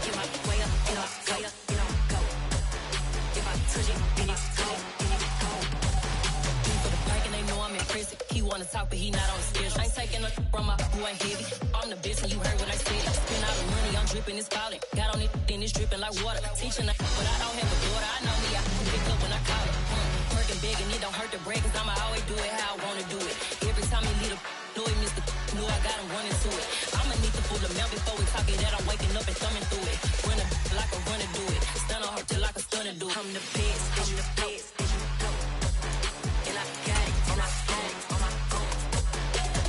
Get my way up, get my go. If I touch it, then it's cold, For the bank and they know I'm in prison. He wanna talk, but he not on the schedule. I ain't taking a from my boy heavy. I'm the bitch and you heard what I said. Spend all the money, I'm dripping, it's falling. Got on it, then it's dripping like water. Teaching but I don't have a daughter. I know me, I can pick up when I call it. Working big and it don't hurt the break, cause I'ma always do it how I wanna do it. Every time he lead a know he missed the knew I got him running to it. I'ma need to pull the mail before we talk it that I'm waking up and thumbing through it. Run a like a runner do it. Stun on her till like a stunner do it. I'm the best, I'm the best. And I got it, and I got it on my own.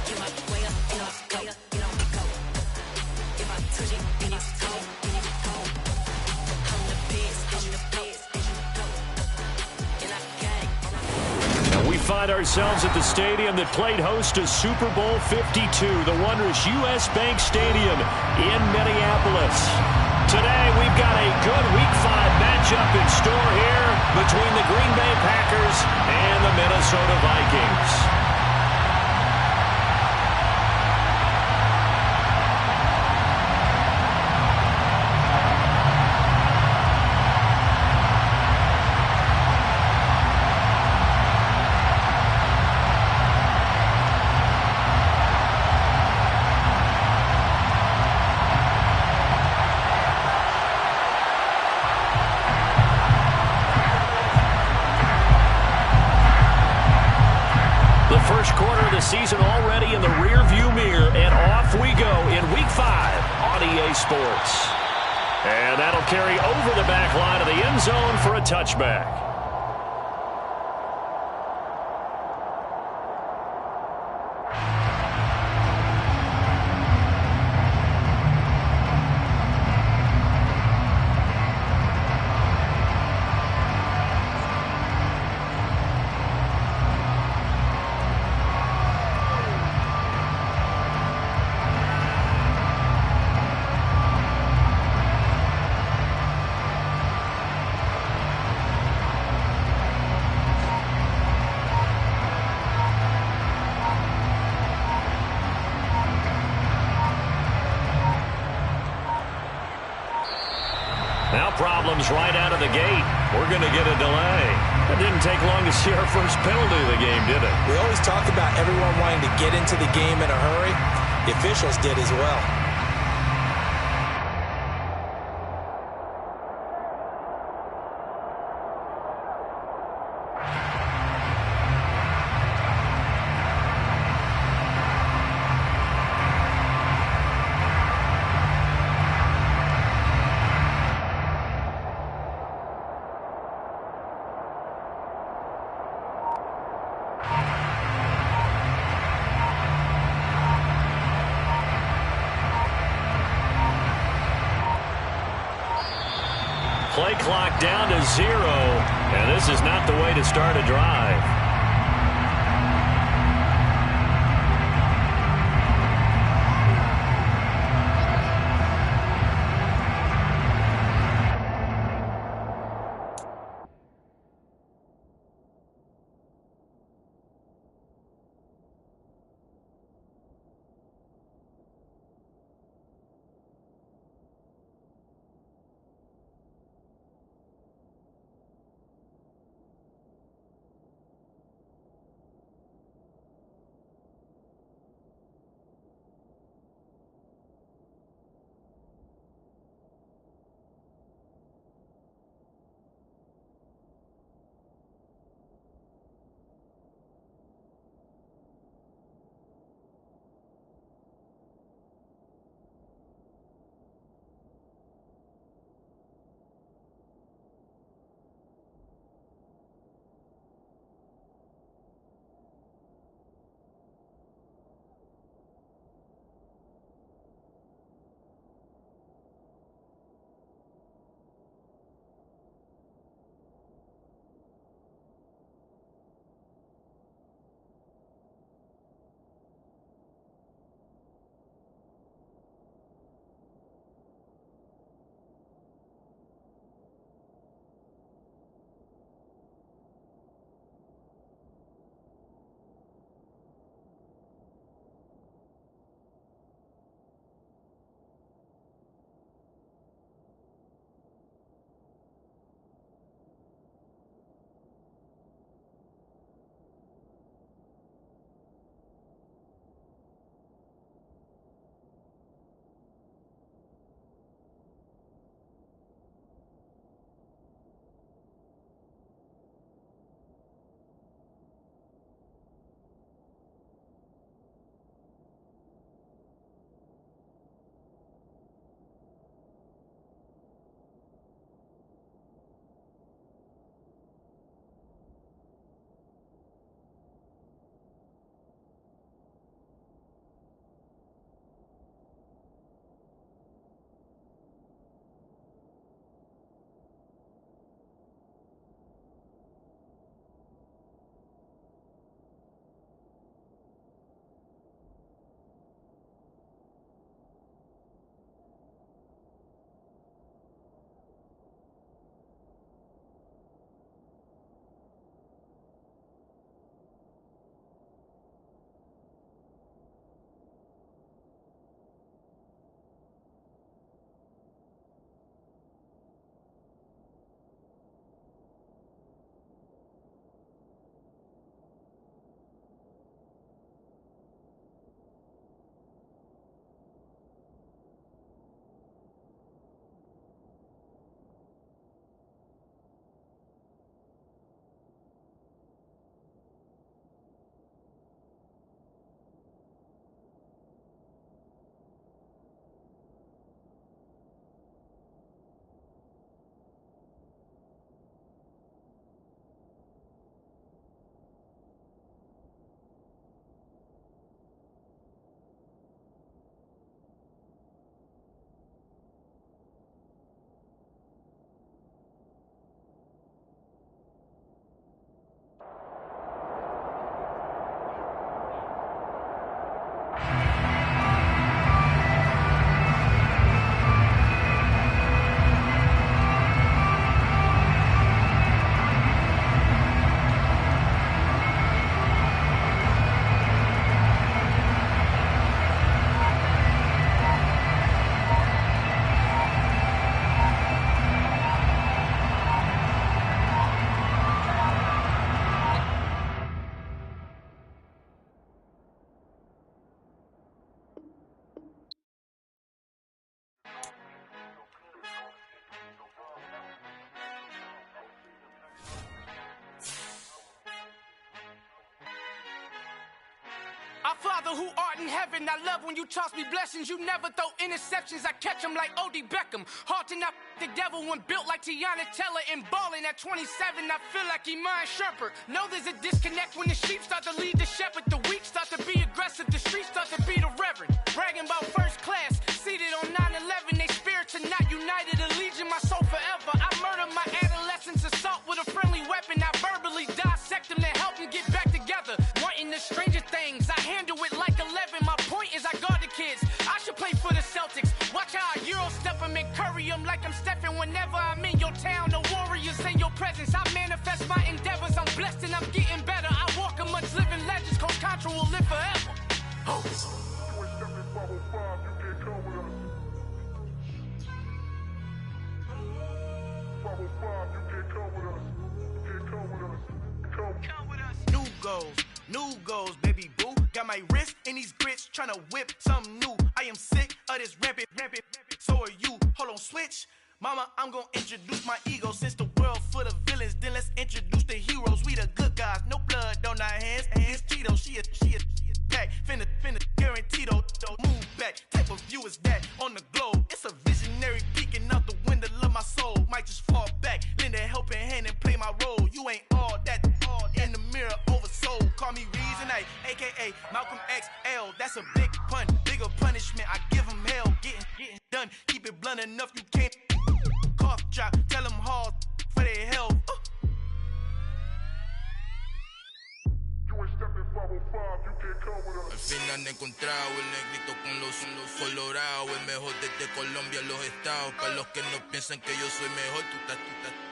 Get my way up, and I go, go. If I touch it, then it's cold, I'm the best, I'm the best. And I got it. And we find ourselves at the stadium that played host to Super Bowl 52, the wondrous U.S. Bank Stadium in Minneapolis. Today, we've got a good Week 5 matchup in store here between the Green Bay Packers and the Minnesota Vikings. First quarter of the season already in the rear-view mirror, and off we go in Week 5 on EA Sports. And that'll carry over the back line of the end zone for a touchback. Now problems right out of the gate. We're going to get a delay. It didn't take long to see our first penalty of the game, did it? We always talk about everyone wanting to get into the game in a hurry. The officials did as well. Play clock down to 0, and this is not the way to start a drive. Our Father who art in heaven, I love when you toss me blessings. You never throw interceptions, I catch them like O.D. Beckham. Hard to not the devil when built like Tiana Teller and balling at 27. I feel like Iman Shumpert. Know there's a disconnect when the sheep start to lead the shepherd. The weak start to be aggressive, the streets start to be the reverend. Bragging about first class, seated on 9/11. They spirits are not united, a legion, my soul forever. I murdered my adolescence, assault with a friendly weapon. I verbally dissect them to help them get back together. Wanting the stranger things, I handle it like 11. My point is I guard the kids. I should play for the Celtics. Watch how I Euro step them and curry them like I'm stepping whenever I'm in your town. The Warriors in your presence. I manifest my endeavors. I'm blessed and I'm getting better. I walk amongst living legends. Coach Contra will live forever. Oh. New goals, baby boo. Got my wrist in these grits, tryna whip something new. I am sick of this rampant. So are you. Hold on, switch. Mama, I'm gonna introduce my ego. Since the world full of villains, then let's introduce the heroes. We the good guys, no blood on our hands. Hands Tito, she a back. Finna guarantee don't move back. Type of view is that on the globe. It's a visionary peeking out the window of my soul. Might just fall back, lend a helping hand and play my role. You ain't all that in the mirror oversold. Call me Reason A, aka Malcolm XL. That's a big pun, bigger punishment. I give him hell, getting done. Keep it blunt enough, you can't cough drop. Tell them hard for their health. Al fin han encontrado el negrito con los colorados, el mejor desde Colombia, los estados. Para los que no piensan que yo soy mejor,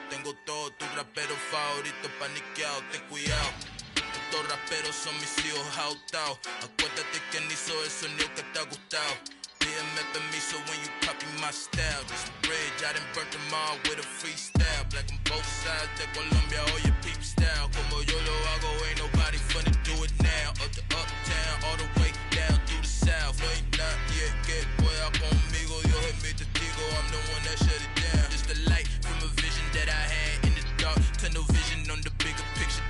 tengo todo, tus raperos favoritos paniqueados, ten cuidado. Estos raperos son mis hijos jautados. Acuérdate quién hizo el sonido que te ha gustado. Pídeme permiso when you copy my style. This bridge, I done burnt them all with a freestyle. Black on both sides de Colombia, oye peep style. Como yo lo hago, ain't nobody finna do it now. Up to uptown, all the way down through the south. No hay nadie que pueda conmigo, Dios es mi testigo. I'm the one that shut it down. Just the light from a vision that I had in the dark. Tunnel vision on the bigger picture.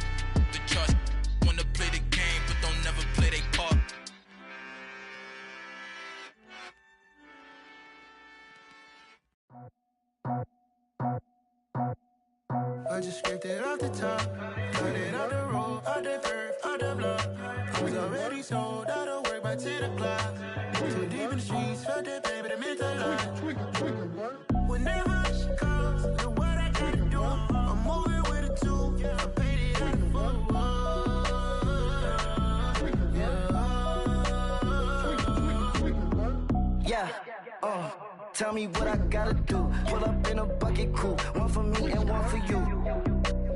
The charts wanna play the game, but don't never play their part. I just scraped it off the top, cut it off the road, off the curve, off the block. I was already sold out of work by 10 o'clock. Too deep in the streets, felt that pain, but it meant a lot. Whenever she calls, look what I gotta do. I'm moving with a two, I paid it out of full. Tell me what I gotta do. Pull up in a bucket crew, one for me and one for you.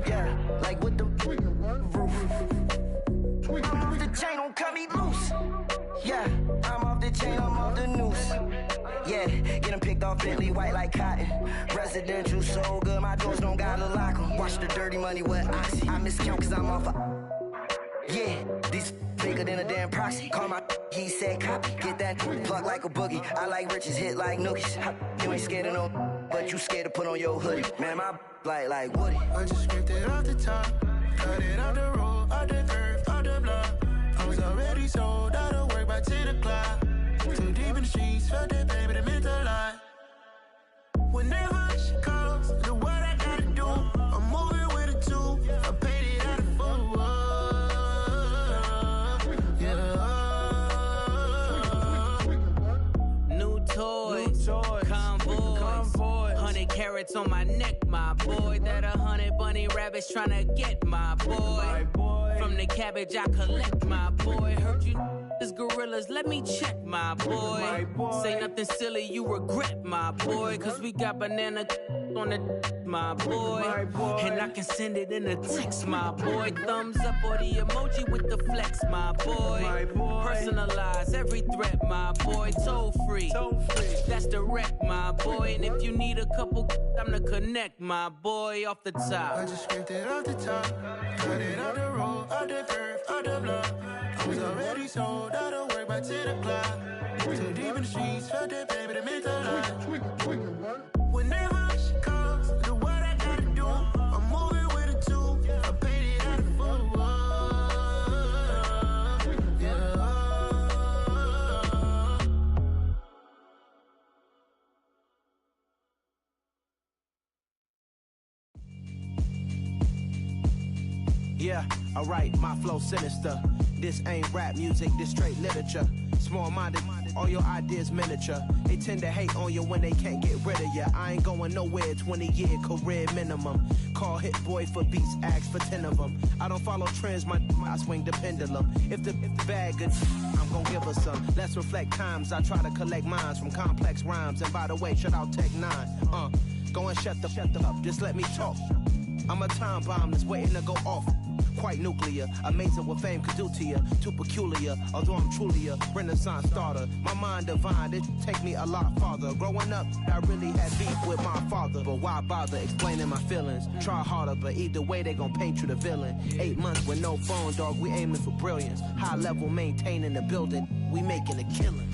Yeah, like with the roof. I'm off the chain, don't cut me loose. Yeah, I'm off the chain, I'm off the noose. Yeah, getting picked off Bentley white like cotton. Residential so good, my doors don't gotta lock 'em. Watch the dirty money with Oxy. I miscount cause I'm off yeah, these bigger than a damn proxy. Call my he said copy. Get that plug like a boogie. I like riches, hit like nookies. You ain't scared of no, but you scared to put on your hoodie. Man, my like Woody. I just scraped it off the top, cut it off the road, off the curve, off the block. I was already sold out of work by 10 o'clock. Too deep in the streets, felt that baby, it meant a lot. Whenever she calls, look what I gotta do. I'm moving with a two, I paid it out of full. Convoy, 100 carats on my neck, my boy. That 100 bunny rabbits tryna get my boy. From the cabbage I collect, my boy. Heard you is gorillas, let me check, my boy. Say nothing silly, you regret, my boy. Cause we got banana on the my boy. And I can send it in a text, my boy. Thumbs up or the emoji with the flex, my boy. Personalize every threat, my boy. Toll free, that's direct, my boy. And if you need a couple, I'm the connect, my boy. Off the top, I just scraped it off the top, cut it off the road, off the curve, off the block. I was already sold out of work by 10 o'clock. Too deep in the streets, felt that baby, it meant a lot. Whenever she calls, look what I gotta do. I'm moving with a two, I paid it out of full. Yeah. Yeah, alright, my flow sinister. This ain't rap music, this straight literature. Small-minded, all your ideas miniature. They tend to hate on you when they can't get rid of you. I ain't going nowhere, 20-year career minimum. Call Hit Boy for beats, ask for 10 of them. I don't follow trends, I swing the pendulum. If the bag good, I'm gonna give her some. Let's reflect times, I try to collect minds from complex rhymes. And by the way, shout out Tech 9. Go and shut the up, just let me talk. I'm a time bomb that's waiting to go off. Quite nuclear, amazing what fame could do to you. Too peculiar, although I'm truly a renaissance starter. My mind divine, it take me a lot farther. Growing up, I really had beef with my father. But why bother explaining my feelings? Try harder, but either way they gon' paint you the villain. 8 months with no phone, dog, we aiming for brilliance. High level maintaining the building, we making a killing.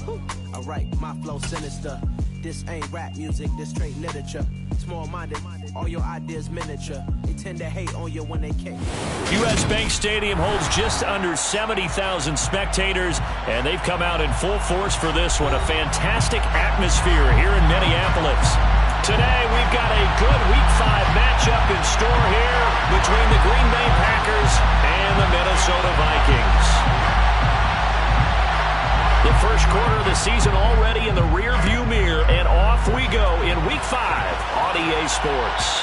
Alright, my flow sinister. This ain't rap music, this straight literature. Small-minded, all your ideas miniature. They tend to hate on you when they can't. U.S. Bank Stadium holds just under 70,000 spectators, and they've come out in full force for this one. A fantastic atmosphere here in Minneapolis. Today, we've got a good Week 5 matchup in store here between the Green Bay Packers and the Minnesota Vikings. The first quarter of the season already in the rear-view mirror, and off we go in Week 5 on EA Sports.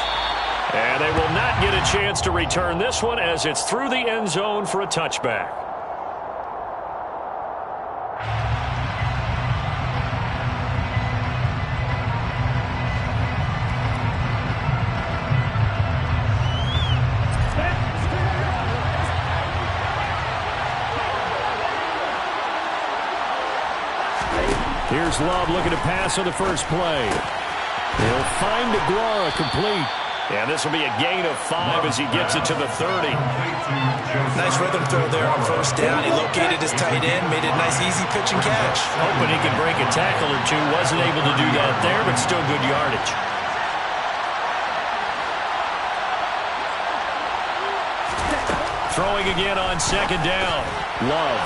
And they will not get a chance to return this one as it's through the end zone for a touchback. Here's Love looking to pass on the first play. He'll find Aguara complete. And this will be a gain of 5 as he gets it to the 30. Nice rhythm throw there on first down. He located his tight end, made it a nice easy pitch and catch. Hoping he could break a tackle or two. Wasn't able to do that there, but still good yardage. Throwing again on second down. Love.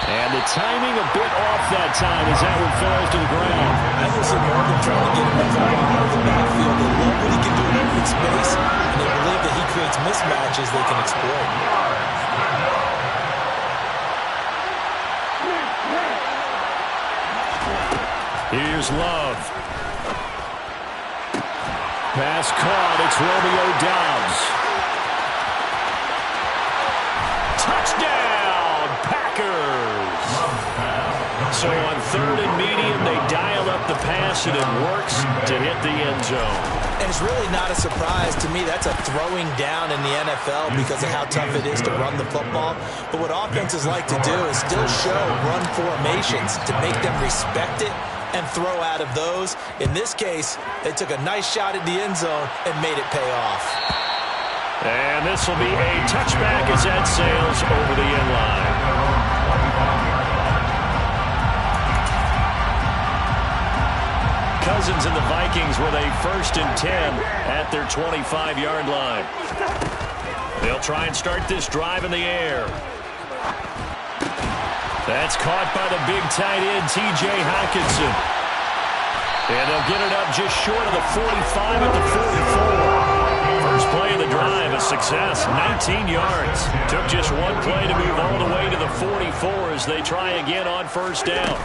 And the timing a bit off that time as that one falls to the ground. I was in Oregon trying to get him involved out of the backfield. They love what he can do in open space, and they believe that he creates mismatches they can exploit. Here's Love. Pass caught. It's Romeo Doubs. Touchdown, Packers. So on third and medium, they dial up the pass, and it works to hit the end zone. And it's really not a surprise to me. That's a throwing down in the NFL because of how tough it is to run the football. But what offenses like to do is still show run formations to make them respect it and throw out of those. In this case, they took a nice shot at the end zone and made it pay off. And this will be a touchback as that sails over the end line. Cousins and the Vikings with a 1st and 10 at their 25-yard line. They'll try and start this drive in the air. That's caught by the big tight end, T.J. Hockenson. And they'll get it up just short of the 45 at the 44. First play of the drive, a success, 19 yards. Took just one play to move all the way to the 44 as they try again on first down.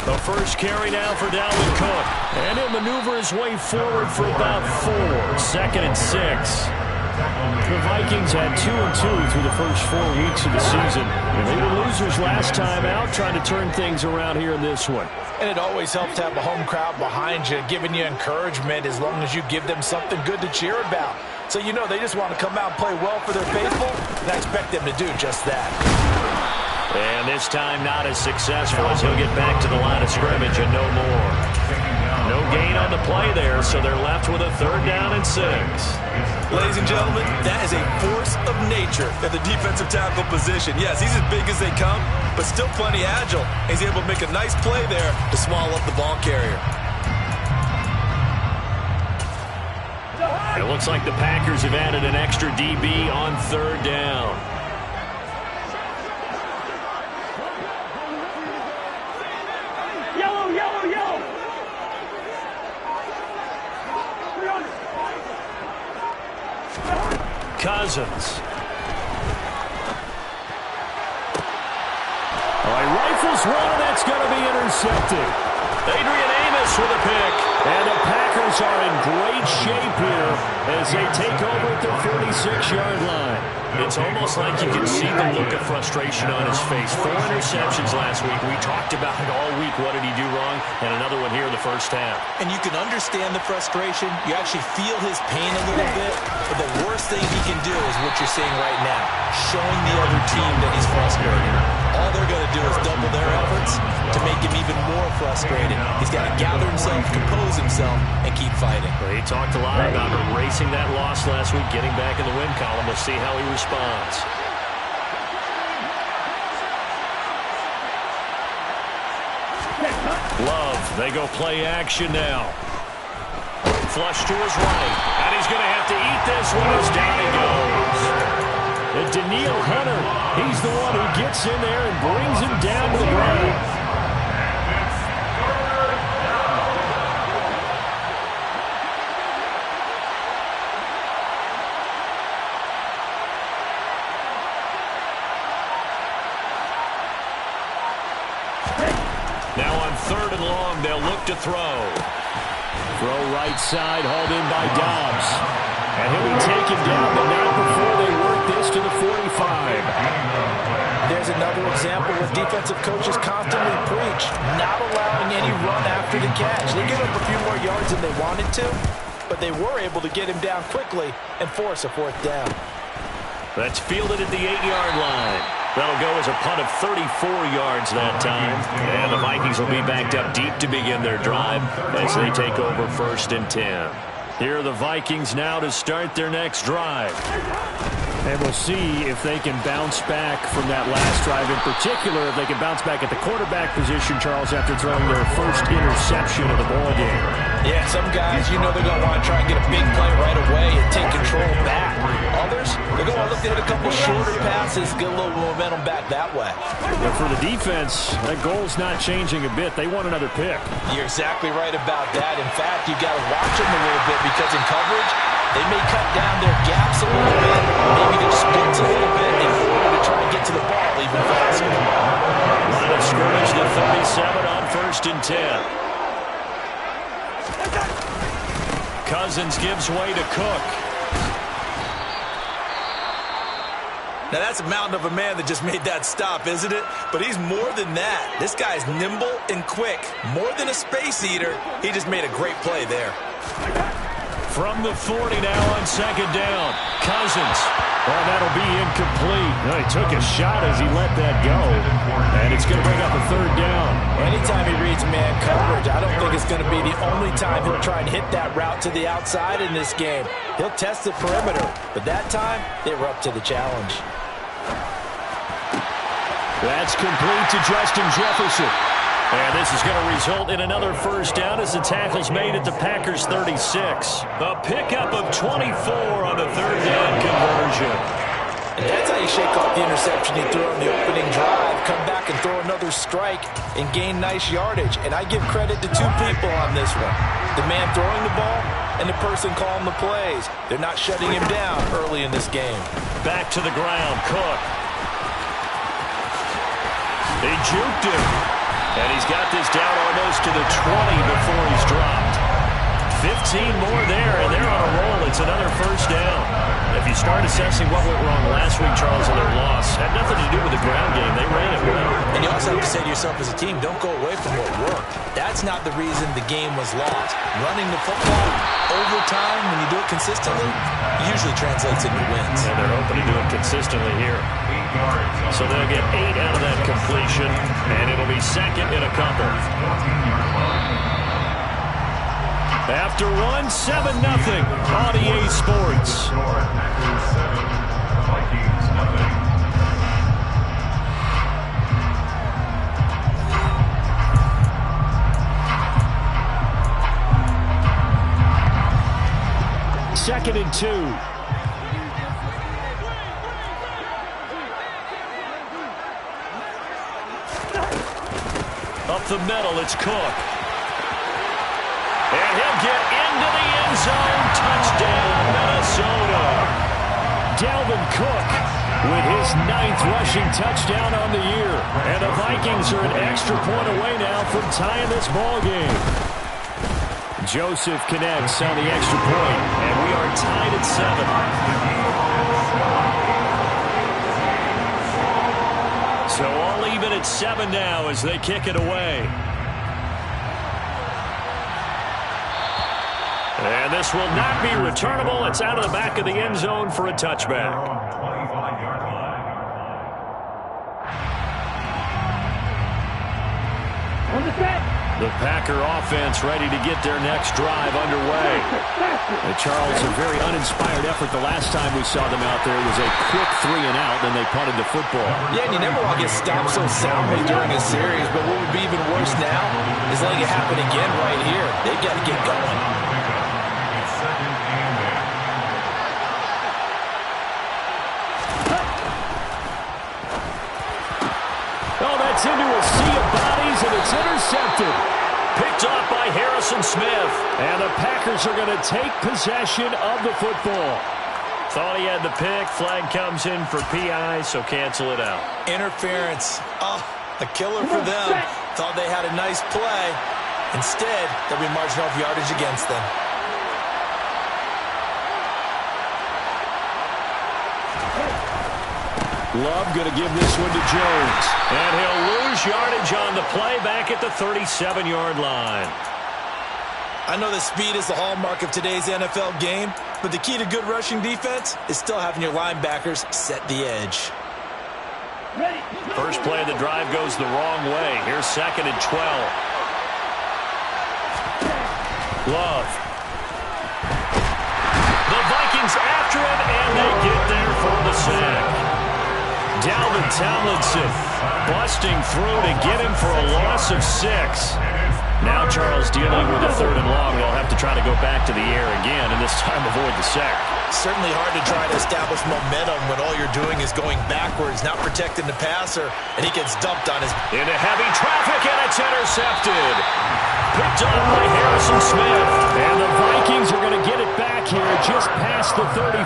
The first carry now for Dalvin Cook. And he'll maneuver his way forward for about 4. 2nd and 6. The Vikings had 2-2 through the first 4 weeks of the season. And they were losers last time out, trying to turn things around here in this one. And it always helps to have a home crowd behind you, giving you encouragement as long as you give them something good to cheer about. So you know they just want to come out and play well for their faithful, and I expect them to do just that. And this time not as successful as he'll get back to the line of scrimmage and no more. No gain on the play there, so they're left with a 3rd down and 6. Ladies and gentlemen, that is a force of nature at the defensive tackle position. Yes, he's as big as they come, but still plenty agile. He's able to make a nice play there to small up the ball carrier. It looks like the Packers have added an extra DB on 3rd down. Yellow, yellow, yellow. Cousins. throws one, and that's going to be intercepted. Adrian Amos with a pick. And the Packers are in great shape here as they take over at the 46-yard line. It's almost like you can see the look of frustration on his face. 4 interceptions last week. We talked about it all week. What did he do wrong? And another one here in the first half. And you can understand the frustration. You actually feel his pain a little bit. But the worst thing he can do is what you're seeing right now, showing the other team that he's frustrated. All they're going to do is double their efforts to make him even more frustrated. He's got to gather himself, compose himself, and keep fighting. Well, he talked a lot about erasing that loss last week, getting back in the win column. We'll see how he responds. Love, they go play action now. Flush to his right, and he's going to have to eat this one as down he goes. And Danielle Hunter, he's the one who gets in there and brings him down to the ground. Now on 3rd and long, they'll look to throw. Throw right side, hauled in by Dobbs. And he'll be taken down, but not before they work this to the 45. There's another example where defensive coaches constantly preach, not allowing any run after the catch. They gave up a few more yards than they wanted to, but they were able to get him down quickly and force a 4th down. That's fielded at the 8-yard line. That'll go as a punt of 34 yards that time. And the Vikings will be backed up deep to begin their drive as they take over 1st and 10. Here are the Vikings now to start their next drive. And we'll see if they can bounce back from that last drive. In particular, if they can bounce back at the quarterback position, Charles, after throwing their first interception of the ballgame. Yeah, some guys, you know they're going to want to try and get a big play right away and take control back. Others, they're going to look to hit a couple shorter passes, get a little momentum back that way. But for the defense, that goal's not changing a bit. They want another pick. You're exactly right about that. In fact, you got to watch them a little bit because in coverage, they may cut down their gaps a little bit, maybe their splits a little bit in order to try and get to the ball even faster. Line of scrimmage, the 37 on 1st and 10. Cousins gives way to Cook. Now that's a mountain of a man that just made that stop, isn't it? But he's more than that. This guy's nimble and quick. More than a space eater, he just made a great play there. From the 40 now on 2nd down. Cousins. Well, that'll be incomplete. Well, he took a shot as he let that go. And it's going to bring up a 3rd down. Anytime he reads man coverage, I don't think it's going to be the only time he'll try and hit that route to the outside in this game. He'll test the perimeter, but that time, they were up to the challenge. That's complete to Justin Jefferson. And this is going to result in another 1st down as the tackle's made at the Packers 36. A pickup of 24 on the 3rd down conversion. And that's how you shake off the interception he threw on the opening drive, come back and throw another strike and gain nice yardage. And I give credit to 2 people on this one. The man throwing the ball and the person calling the plays. They're not shutting him down early in this game. Back to the ground, Cook. They juked him. And he's got this down almost to the 20 before he's dropped. 15 more there, and they're on a roll. It's another 1st down. If you start assessing what went wrong last week, Charles, in their loss, had nothing to do with the ground game. They ran it well. And you also have to say to yourself as a team, don't go away from what worked. That's not the reason the game was lost. Running the football over time, when you do it consistently, usually translates into wins. And they're hoping to do it consistently here. So they'll get 8 out of that completion, and it'll be 2nd and a couple. After one, 7-0 on EA Sports. Second and 2. Up the middle, it's Cook. And he'll get into the end zone. Touchdown, Minnesota. Dalvin Cook with his 9th rushing touchdown on the year. And the Vikings are an extra point away now from tying this ball game. Joseph connects on the extra point, and we are tied at 7. So all even at 7 now as they kick it away. And this will not be returnable. It's out of the back of the end zone for a touchback. On the set. The Packer offense ready to get their next drive underway. Charles, a very uninspired effort the last time we saw them out there. It was a quick 3-and-out, then they punted the football. Yeah, and you never want to get stopped so soundly during a series, but what would be even worse now is letting it happen again right here. They've got to get going. Oh, that's into a sea of bodies, and it's intercepted. Picked off by Harrison Smith. And the Packers are going to take possession of the football. Thought he had the pick. Flag comes in for PI, so cancel it out. Interference. Oh, a killer for them. Thought they had a nice play. Instead, they'll be marching off yardage against them. Love going to give this one to Jones. And he'll lose yardage on the play back at the 37-yard line. I know that speed is the hallmark of today's NFL game, but the key to good rushing defense is still having your linebackers set the edge. First play of the drive goes the wrong way. Here's 2nd and 12. Love. The Vikings after him, and they get there for the sack. Dalvin Tomlinson busting through to get him for a loss of 6. Now Charles dealing with a 3rd and long. They'll have to try to go back to the air again, and this time avoid the sack. Certainly hard to try to establish momentum when all you're doing is going backwards, not protecting the passer, and he gets dumped on his... Into heavy traffic, and it's intercepted. Picked up by Harrison Smith. And the Vikings are going to get it back here just past the 35.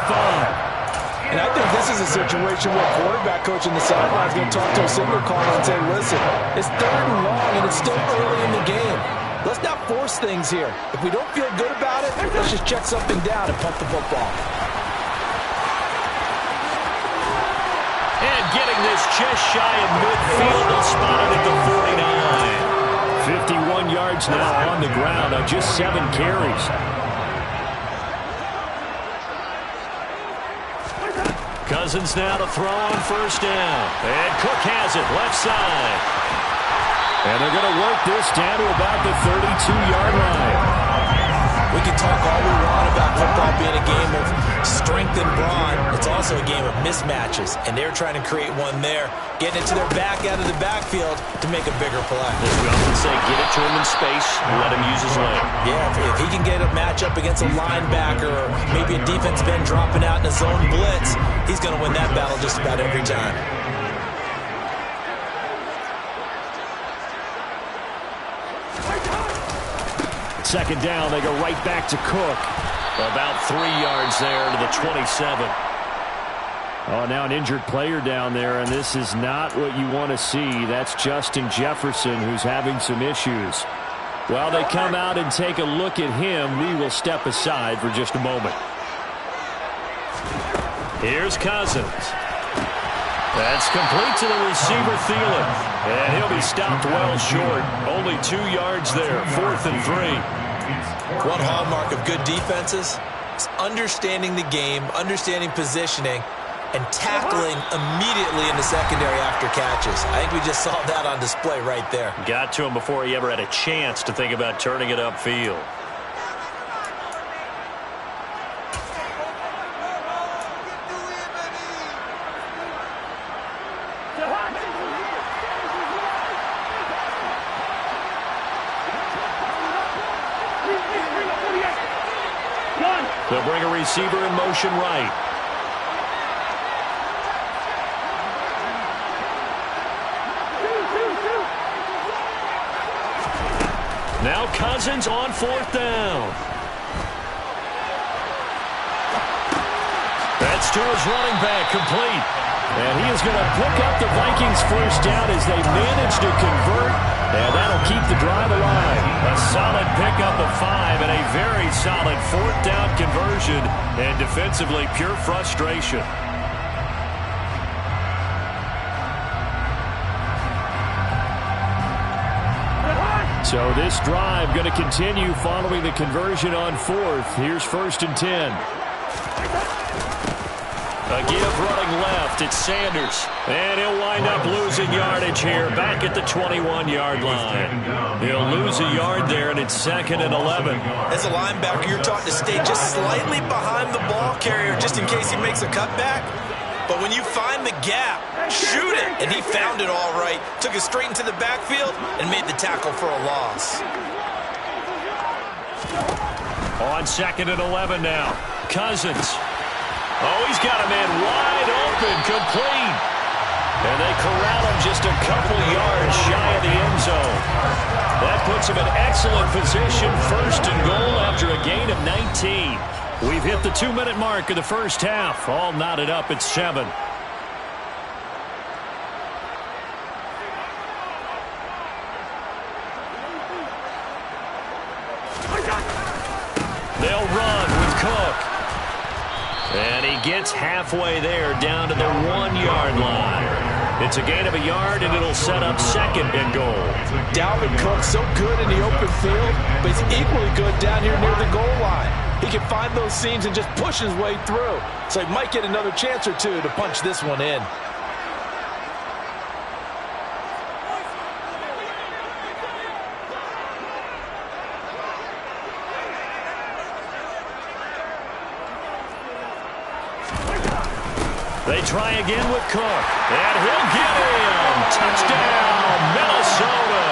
And I think this is a situation where quarterback coach on the sideline is going to talk to a signal caller and say, listen, it's 3rd and long, and it's still early in the game. Let's not force things here. If we don't feel good about it, let's just check something down and punt the football. And getting this just shy of midfield, they'll spot it at the 49. 51 yards now on the ground on just 7 carries. Cousins now to throw on 1st down. And Cook has it left side. And they're going to work this down to about the 32-yard line. We can talk all we want about football being a game of strength and brawn. It's also a game of mismatches, and they're trying to create one there, getting it to their back out of the backfield to make a bigger play. As we often say, get it to him in space and let him use his leg. Yeah, if he can get a matchup against a linebacker or maybe a defensive end dropping out in a zone blitz, he's going to win that battle just about every time. Second down, they go right back to Cook. About 3 yards there to the 27. Oh, now an injured player down there, and this is not what you want to see. That's Justin Jefferson, who's having some issues. While they come out and take a look at him, we will step aside for just a moment. Here's Cousins. That's complete to the receiver, Thielen. And he'll be stopped well short. Only 2 yards there, 4th and 3. One hallmark of good defenses is understanding the game, understanding positioning, and tackling immediately in the secondary after catches. I think we just saw that on display right there. Got to him before he ever had a chance to think about turning it upfield. They'll bring a receiver in motion right. Now Cousins on 4th down. That's to his running back, complete. And he is going to pick up the Vikings first down as they manage to convert, and that'll keep the drive alive. A solid pickup of 5 and a very solid 4th down conversion, and defensively pure frustration. So this drive going to continue following the conversion on 4th. Here's 1st and 10. A give running left. It's Sanders. And he'll wind up losing yardage here back at the 21-yard line. He'll lose a yard there, and it's 2nd and 11. As a linebacker, you're taught to stay just slightly behind the ball carrier just in case he makes a cutback. But when you find the gap, shoot it. And he found it all right. Took it straight into the backfield and made the tackle for a loss. On 2nd and 11 now. Cousins. Oh, he's got a man wide open, complete. And they corral him just a couple yards shy of the end zone. That puts him in excellent position, 1st and goal after a gain of 19. We've hit the 2-minute mark of the first half. All knotted up at 7. They'll run with Cook. And he gets halfway there down to the 1-yard line. It's a gain of a yard, and it'll set up 2nd and goal. Dalvin Cook so good in the open field, but he's equally good down here near the goal line. He can find those seams and just push his way through. So he might get another chance or two to punch this one in. They try again with Cook, and he'll get in. Touchdown, Minnesota.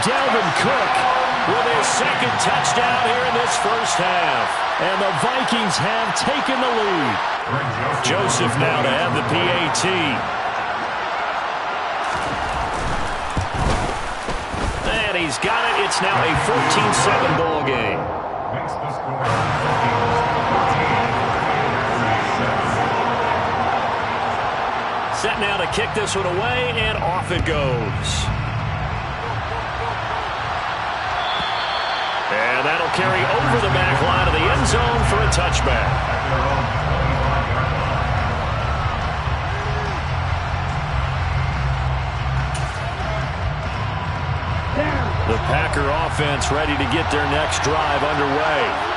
Dalvin Cook with his 2nd touchdown here in this first half. And the Vikings have taken the lead. Joseph now to have the PAT. And he's got it. It's now a 14-7 ball game. Makes the score. Set now to kick this one away, and off it goes. And that'll carry over the back line of the end zone for a touchback. The Packer offense ready to get their next drive underway.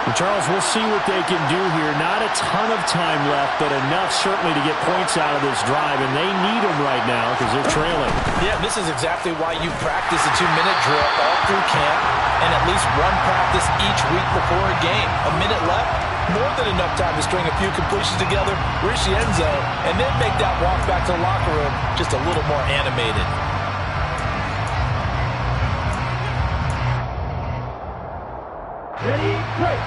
Well, Charles, we'll see what they can do here. Not a ton of time left, but enough certainly to get points out of this drive, and they need them right now because they're trailing. Yeah, this is exactly why you practice a 2-minute drill all through camp and at least one practice each week before a game. A minute left, more than enough time to string a few completions together, reach the end zone, and then make that walk back to the locker room just a little more animated. Ready, break.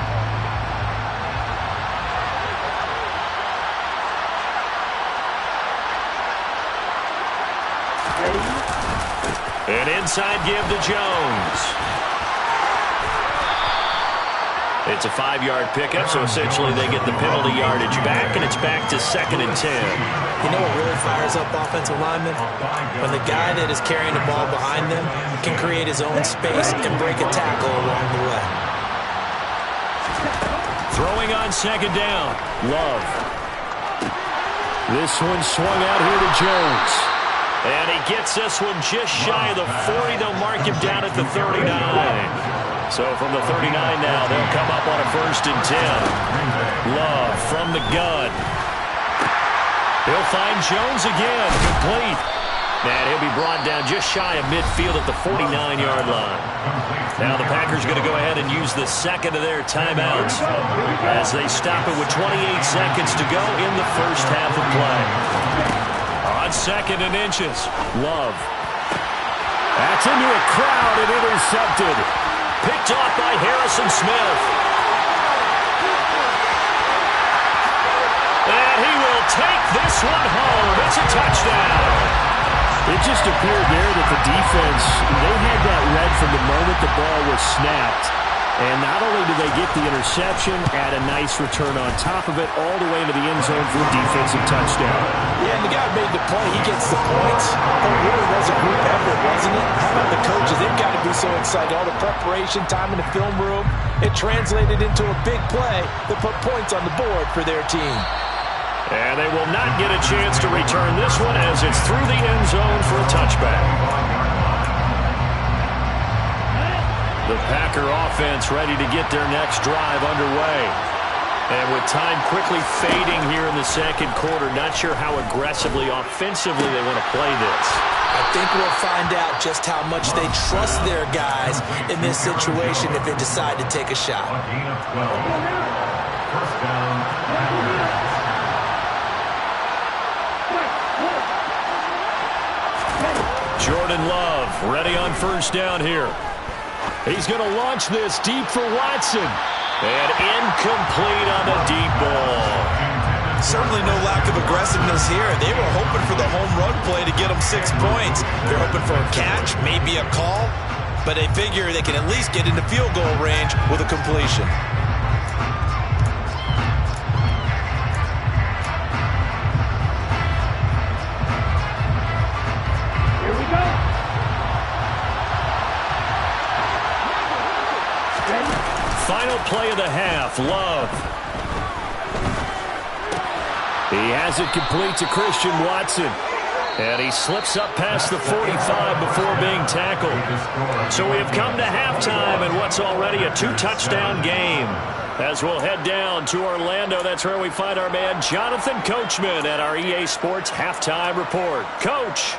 An inside give to Jones. It's a 5-yard pickup, so essentially they get the penalty yardage back, and it's back to 2nd and 10. You know what really fires up offensive linemen? When the guy that is carrying the ball behind them can create his own space and break a tackle along the way. Throwing on 2nd down. Love. This one swung out here to Jones. And he gets this one just shy of the 40. They'll mark him down at the 39. So from the 39 now, they'll come up on a 1st and 10. Love from the gun. He'll find Jones again. Complete. And he'll be brought down just shy of midfield at the 49-yard line. Now the Packers are going to go ahead and use the 2nd of their timeouts as they stop it with 28 seconds to go in the first half of play. On 2nd and inches, Love. That's into a crowd and intercepted. Picked off by Harrison Smith. And he will take this one home. It's a touchdown. It just appeared there that the defense, they had that read from the moment the ball was snapped. And not only do they get the interception, add a nice return on top of it, all the way into the end zone for a defensive touchdown. Yeah, and the guy made the play. He gets the points. It really was a group effort, wasn't it? How about the coaches? They've got to be so excited. All the preparation, time in the film room, it translated into a big play that put points on the board for their team. And they will not get a chance to return this one as it's through the end zone for a touchback. The Packer offense ready to get their next drive underway. And with time quickly fading here in the second quarter, not sure how aggressively, offensively they want to play this. I think we'll find out just how much they trust their guys in this situation if they decide to take a shot. First down. Jordan Love ready on first down here. He's going to launch this deep for Watson. And incomplete on the deep ball. Certainly no lack of aggressiveness here. They were hoping for the home run play to get them 6 points. They're hoping for a catch, maybe a call, but they figure they can at least get into field goal range with a completion. Final play of the half, Love. He has it complete to Christian Watson. And he slips up past the 45 before being tackled. So we have come to halftime in what's already a 2-touchdown game. As we'll head down to Orlando, that's where we find our man Jonathan Coachman at our EA Sports Halftime Report. Coach.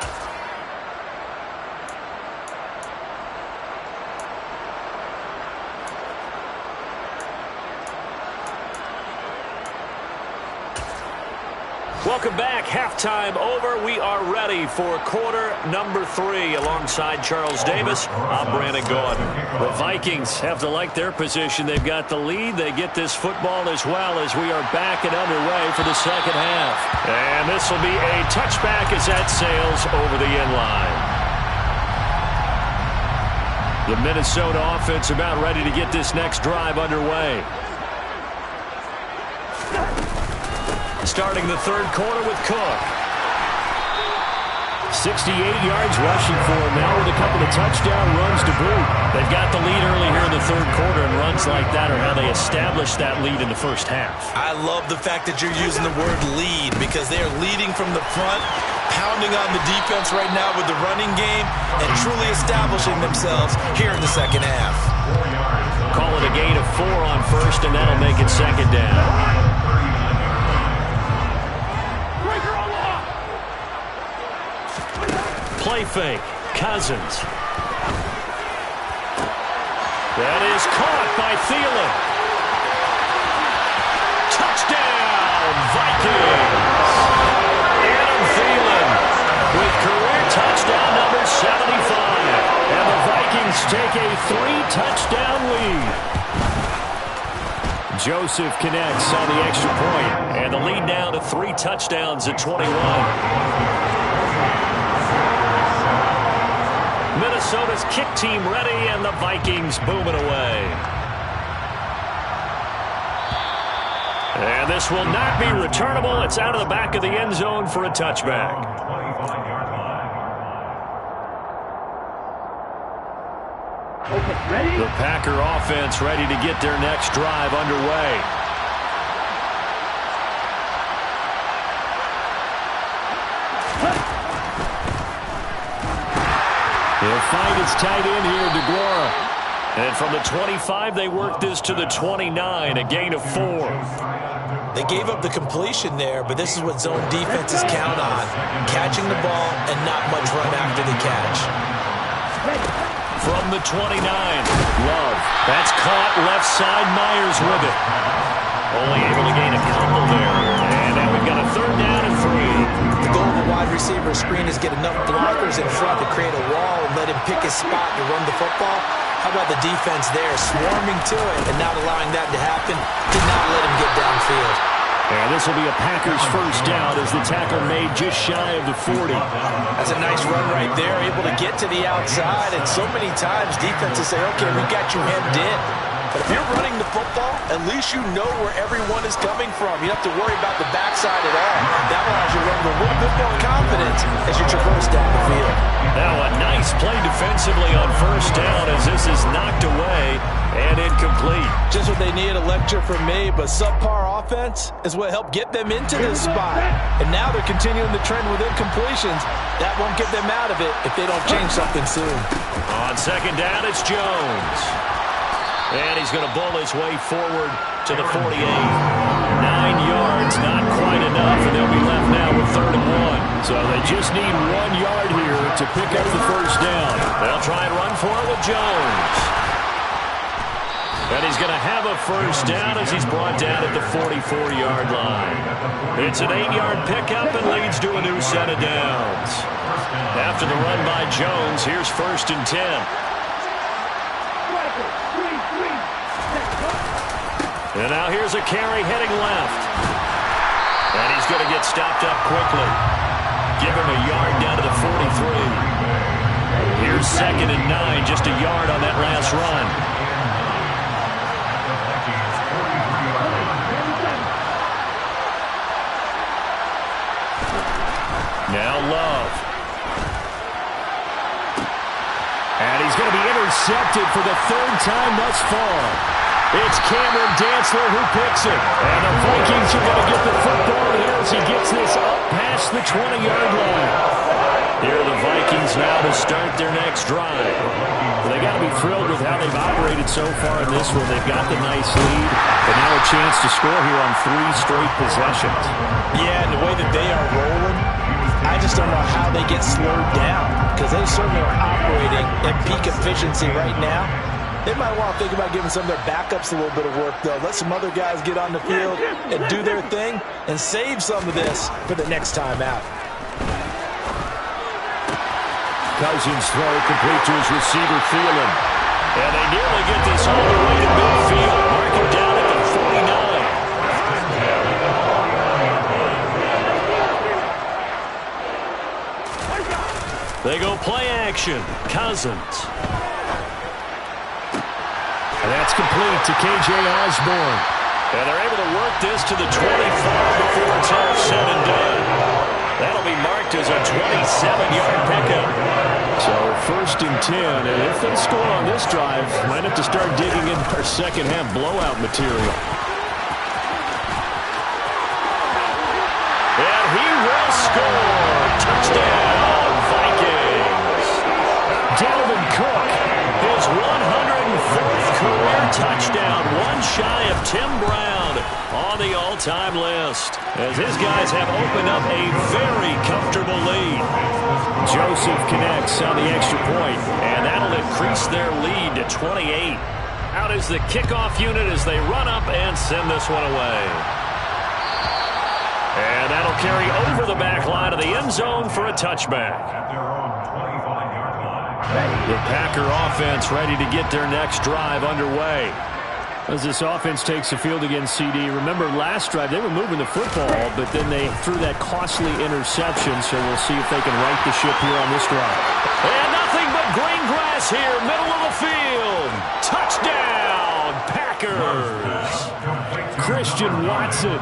Welcome back. Halftime over. We are ready for quarter number 3. Alongside Charles Davis, I'm Brandon Gaudin. The Vikings have to like their position. They've got the lead. They get this football as well as we are back and underway for the second half. And this will be a touchback as that sails over the end line. The Minnesota offense about ready to get this next drive underway. Starting the third quarter with Cook. 68 yards rushing for him now with a couple of touchdown runs to boot. They've got the lead early here in the third quarter, and runs like that are how they established that lead in the first half. I love the fact that you're using the word lead because they are leading from the front, pounding on the defense right now with the running game, and truly establishing themselves here in the second half. Call it a gain of 4 on first, and that'll make it second down. Play fake. Cousins. That is caught by Thielen. Touchdown, Vikings. Adam Thielen with career touchdown number 75. And the Vikings take a 3-touchdown lead. Joseph connects on the extra point. And the lead now to 3 touchdowns at 21. Minnesota's kick team ready, and the Vikings booming away. And this will not be returnable. It's out of the back of the end zone for a touchback. Okay, ready? The Packer offense ready to get their next drive underway. He'll find his tight end here, DeGuara. And from the 25, they work this to the 29, a gain of 4. They gave up the completion there, but this is what zone defenses count on. Catching the ball and not much run after the catch. From the 29, Love. That's caught left side, Myers with it. Only able to gain a couple there. And now we've got a third down and 3. The goal of a wide receiver screen is get enough blockers in front to create a wall and let him pick his spot to run the football. How about the defense there, swarming to it and not allowing that to happen? Did not let him get downfield. And this will be a Packers first down as the tackle made just shy of the 40. That's a nice run right there, able to get to the outside. And so many times defenses say, okay, we got you hemmed in. But if you're running the football, at least you know where everyone is coming from. You don't have to worry about the backside at all. That allows you to run with a little bit more confidence as you traverse down the field. Now a nice play defensively on first down as this is knocked away and incomplete. Just what they need, a lecture from me, but subpar offense is what helped get them into this spot. And now they're continuing the trend with incompletions. That won't get them out of it if they don't change something soon. On second down, it's Jones. And he's going to bull his way forward to the 48. 9 yards, not quite enough, and they'll be left now with 3rd and 1. So they just need 1 yard here to pick up the first down. They'll try and run for it with Jones. And he's going to have a first down as he's brought down at the 44-yard line. It's an 8-yard pickup and leads to a new set of downs. After the run by Jones, here's 1st and 10. And now here's a carry heading left. And he's going to get stopped up quickly. Give him a yard down to the 43. Here's 2nd and 9, just a yard on that last run. Now Love. And he's going to be intercepted for the 3rd time thus far. It's Cameron Dantzler who picks it. And the Vikings are going to get the football here as he gets this up past the 20-yard line. Here are the Vikings now to start their next drive. They got to be thrilled with how they've operated so far in this one. They've got the nice lead, but now a chance to score here on 3 straight possessions. Yeah, and the way that they are rolling, I just don't know how they get slowed down, because they certainly are operating at peak efficiency right now. They might want to think about giving some of their backups a little bit of work, though. Let some other guys get on the field and do their thing and save some of this for the next time out. Cousins throw complete to his receiver, Thielen. And they nearly get this all the way to midfield. Mark him down at the 49. They go play action. Cousins. And that's complete to K.J. Osborne. And they're able to work this to the 25 before it's all said and done. That'll be marked as a 27-yard pickup. So 1st and 10, and if they score on this drive, might have to start digging in their second-half blowout material. And he will score. Touchdown, Vikings. Dalvin Cook, his 104th career touchdown, one shy of Tim Brown on the all-time list, as his guys have opened up a very comfortable lead. Joseph connects on the extra point, and that'll increase their lead to 28. Out is the kickoff unit as they run up and send this one away. And that'll carry over the back line of the end zone for a touchback. The Packer offense ready to get their next drive underway. As this offense takes the field against CD, remember last drive they were moving the football, but then they threw that costly interception, so we'll see if they can right the ship here on this drive. And nothing but green grass here, middle of the field. Touchdown, Packers. Christian Watson,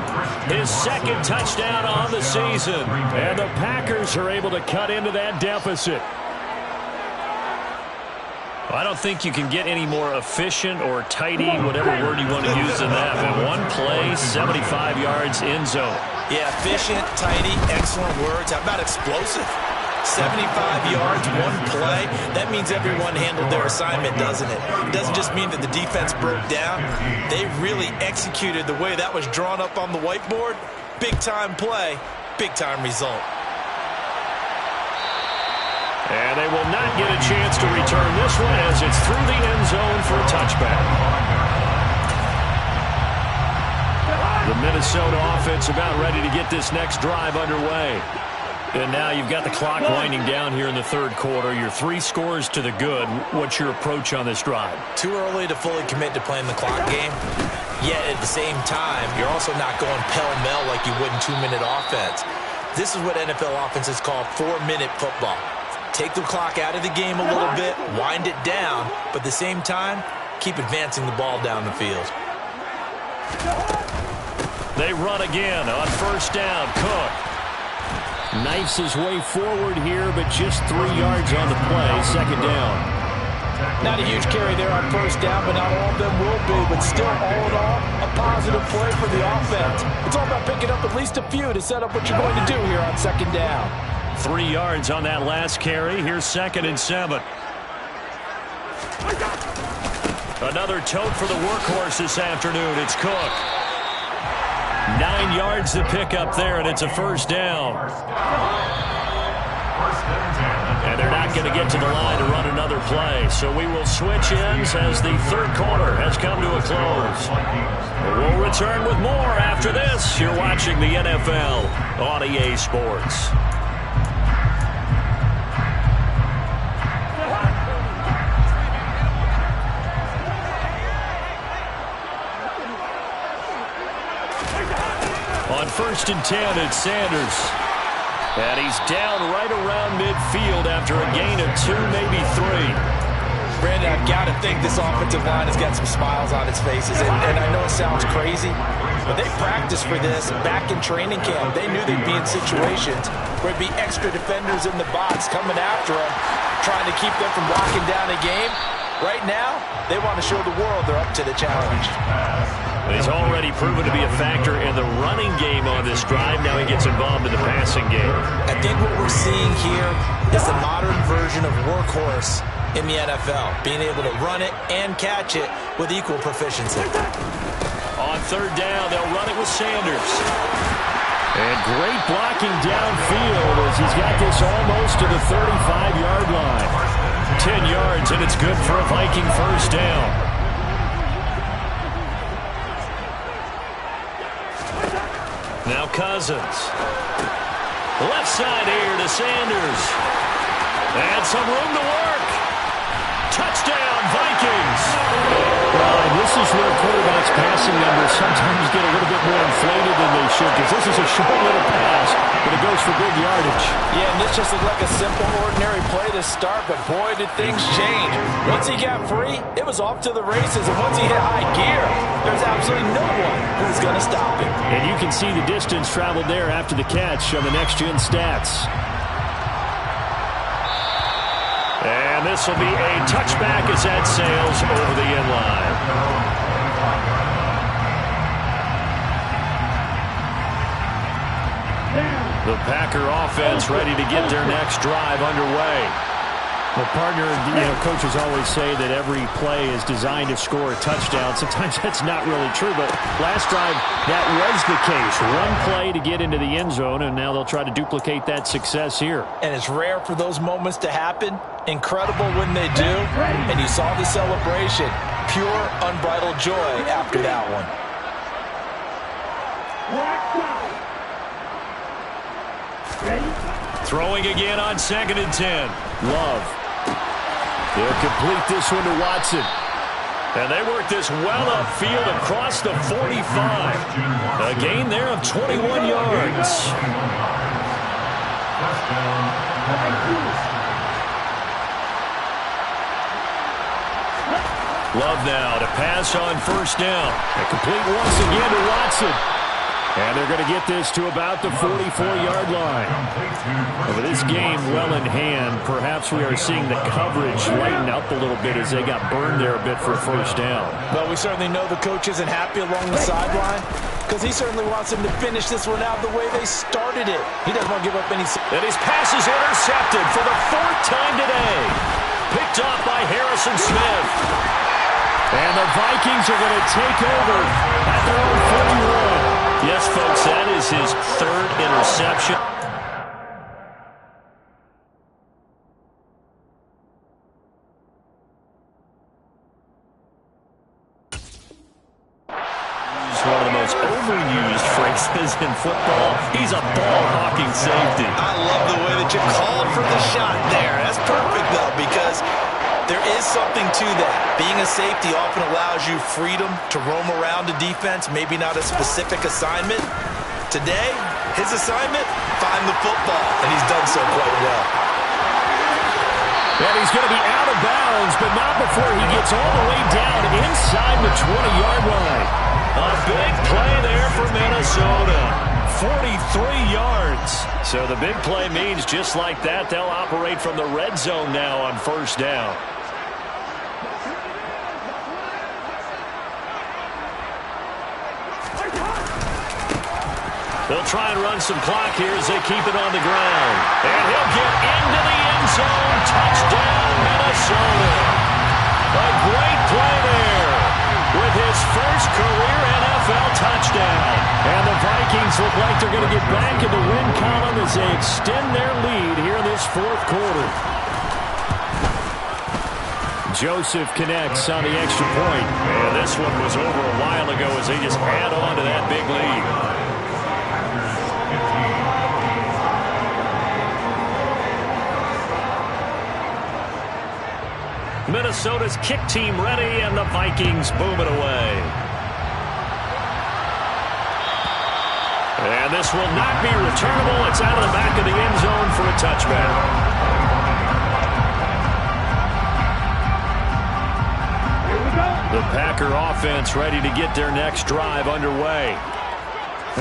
his 2nd touchdown on the season, and the Packers are able to cut into that deficit. I don't think you can get any more efficient or tidy, whatever word you want to use in that. But one play, 75 yards, end zone. Yeah, efficient, tidy, excellent words. How about explosive? 75 yards, one play. That means everyone handled their assignment, doesn't it? It doesn't just mean that the defense broke down. They really executed the way that was drawn up on the whiteboard. Big-time play, big-time result. And they will not get a chance to return this one as it's through the end zone for a touchback. The Minnesota offense about ready to get this next drive underway. And now you've got the clock winding down here in the 3rd quarter. Your 3 scores to the good. What's your approach on this drive? Too early to fully commit to playing the clock game. Yet at the same time, you're also not going pell-mell like you would in 2-minute offense. This is what NFL offenses call 4-minute football. Take the clock out of the game a little bit, wind it down, but at the same time, keep advancing the ball down the field. They run again on first down. Cook knifes his way forward here, but just 3 yards on the play. Second down. Not a huge carry there on first down, but not all of them will be. But still, all in all, a positive play for the offense. It's all about picking up at least a few to set up what you're going to do here on second down. 3 yards on that last carry. Here's 2nd and 7. Another tote for the workhorse this afternoon. It's Cook. 9 yards to pick up there, and it's a first down. And they're not going to get to the line to run another play. So we will switch ends as the third quarter has come to a close. We'll return with more after this. You're watching the NFL on EA Sports. On 1st and 10, it's Sanders. And he's down right around midfield after a gain of 2, maybe 3. Brandon, I've got to think this offensive line has got some smiles on its faces. And I know it sounds crazy, but they practiced for this back in training camp. They knew they'd be in situations where there'd be extra defenders in the box coming after them, trying to keep them from locking down a game. Right now, they want to show the world they're up to the challenge. He's already proven to be a factor in the running game on this drive. Now he gets involved in the passing game. I think what we're seeing here is the modern version of workhorse in the NFL, being able to run it and catch it with equal proficiency. On 3rd down, they'll run it with Sanders. And great blocking downfield as he's got this almost to the 35-yard line. 10 yards, and it's good for a Viking first down. Now Cousins. Left side here to Sanders. And some room to work. Touchdown, Vikings. Well, and this is where quarterbacks' passing numbers sometimes get a little bit more inflated than they should, because this is a short little pass, but it goes for big yardage. Yeah, and this just looked like a simple, ordinary play to start, but boy, did things change. Once he got free, it was off to the races, and once he hit high gear, there's absolutely no one who's going to stop him. And you can see the distance traveled there after the catch on the next-gen stats. And this will be a touchback as that sails over the end line. The Packer offense ready to get their next drive underway. Well, partner, coaches always say that every play is designed to score a touchdown. Sometimes that's not really true, but last drive, that was the case. One play to get into the end zone, and now they'll try to duplicate that success here. And it's rare for those moments to happen. Incredible when they do. And you saw the celebration. Pure, unbridled joy after that one. Throwing again on 2nd and 10. Love. They'll complete this one to Watson. And they work this well upfield across the 45. A gain there of 21 yards. Love now to pass on first down. And complete once again to Watson. And they're going to get this to about the 44-yard line. With this game well in hand, perhaps we are seeing the coverage lighten up a little bit as they got burned there a bit for first down. Well, we certainly know the coach isn't happy along the sideline because he certainly wants them to finish this one out the way they started it. He doesn't want to give up any... And his pass is intercepted for the 4th time today. Picked off by Harrison Smith. And the Vikings are going to take over at their own 41. Yes, folks, that is his 3rd interception. He's one of the most overused phrases in football. He's a ball-hawking safety. I love the way that you called for the shot there. That's perfect, though, because there is something to that. Being a safety often allows you freedom to roam around a defense, maybe not a specific assignment. Today, his assignment, find the football, and he's done so quite well. And he's going to be out of bounds, but not before he gets all the way down inside the 20-yard line. A big play there for Minnesota. 43 yards. So the big play means just like that, they'll operate from the red zone now on first down. They'll try and run some clock here as they keep it on the ground. And he'll get into the end zone. Touchdown, Minnesota. A great play there with his first career NFL touchdown. And the Vikings look like they're going to get back in the win column as they extend their lead here in this fourth quarter. Joseph connects on the extra point. And this one was over a while ago as they just add on to that big lead. Minnesota's kick team ready, and the Vikings boom it away. And this will not be returnable. It's out of the back of the end zone for a touchback. The Packer offense ready to get their next drive underway.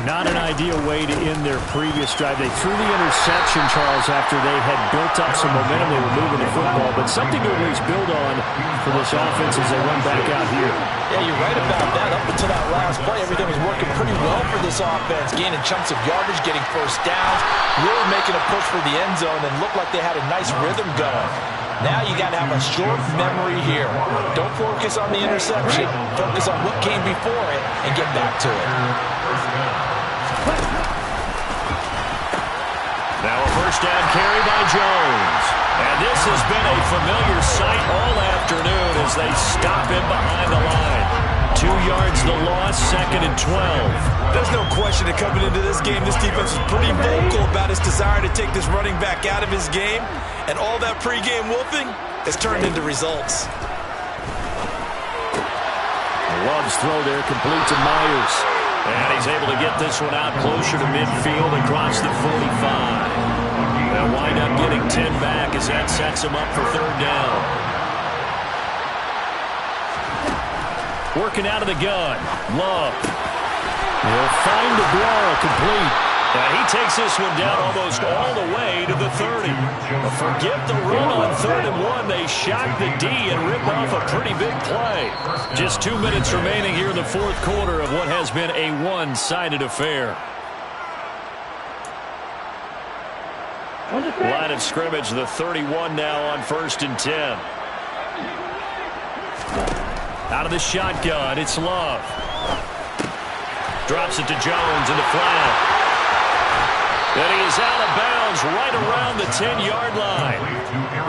Not an ideal way to end their previous drive. They threw the interception, Charles, after they had built up some momentum. They were moving the football, but something to at least build on for this offense as they run back out here. Yeah, you're right about that. Up until that last play, everything was working pretty well for this offense, gaining chunks of yardage, getting first downs, really making a push for the end zone, and looked like they had a nice rhythm going. Now you got to have a short memory here. Don't focus on the interception. Focus on what came before it and get back to it. Now a first down carry by Jones. And this has been a familiar sight all afternoon as they stop him behind the line. 2 yards the loss, 2nd and 12. There's no question that coming into this game, this defense was pretty vocal about its desire to take this running back out of his game. And all that pregame wolfing has turned into results. Love's throw there, complete to Myers. And he's able to get this one out closer to midfield across the 45. They'll wind up getting 10 back as that sets him up for third down. Working out of the gun. Love. He'll find Aguero complete. And he takes this one down almost all the way to the 30. Forget the run on 3rd and 1. They shock the D and rip off a pretty big play. Just 2 minutes remaining here in the fourth quarter of what has been a one-sided affair. Line of scrimmage, the 31 now on 1st and 10. Out of the shotgun, it's Love. Drops it to Jones in the flat. And he is out of bounds right around the 10-yard line.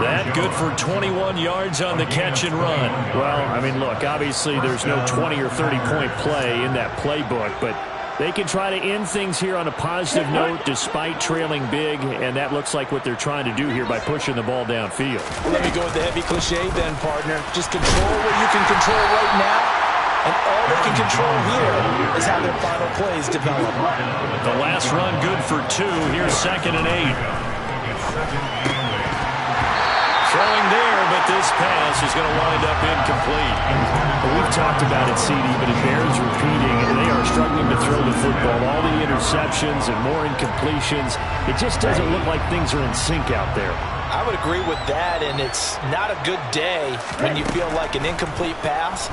That good for 21 yards on the catch and run. Well, I mean, look, obviously there's no 20 or 30-point play in that playbook, but they can try to end things here on a positive note despite trailing big, and that looks like what they're trying to do here by pushing the ball downfield. Let me go with the heavy cliche then, partner. Just control what you can control right now. And all they can control here is how their final plays develop. The last run good for 2. Here's 2nd and 8. Throwing there, but this pass is going to wind up incomplete. Well, we've talked about it, CD, but it bears repeating. They are struggling to throw the football. All the interceptions and more incompletions. It just doesn't look like things are in sync out there. I would agree with that, and it's not a good day when you feel like an incomplete pass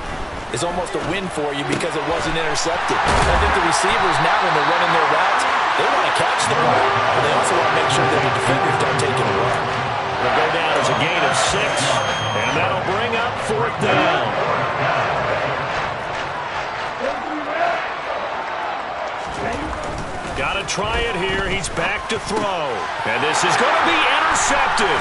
is almost a win for you because it wasn't intercepted. I think the receivers now, when they're running their routes, they want to catch the ball, but they also want to make sure that the defenders don't take it away. It'll go down as a gain of 6, and that'll bring up 4th down. Got to try it here. He's back to throw. And this is going to be intercepted.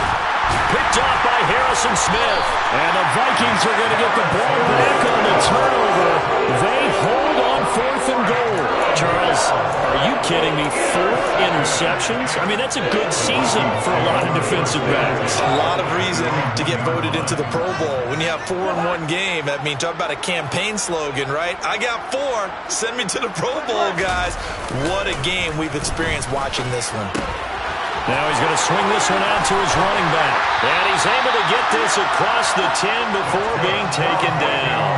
Picked off by Harrison Smith. And the Vikings are going to get the ball back on the turnover. They hold on 4th and goal. Charles, are you kidding me? 4 interceptions? I mean, that's a good season for a lot of defensive backs. A lot of reason to get voted into the Pro Bowl. When you have 4 in one game, I mean, talk about a campaign slogan, right? I got 4. Send me to the Pro Bowl, guys. What a game we've experienced watching this one. Now he's going to swing this one out to his running back. And he's able to get this across the 10 before being taken down.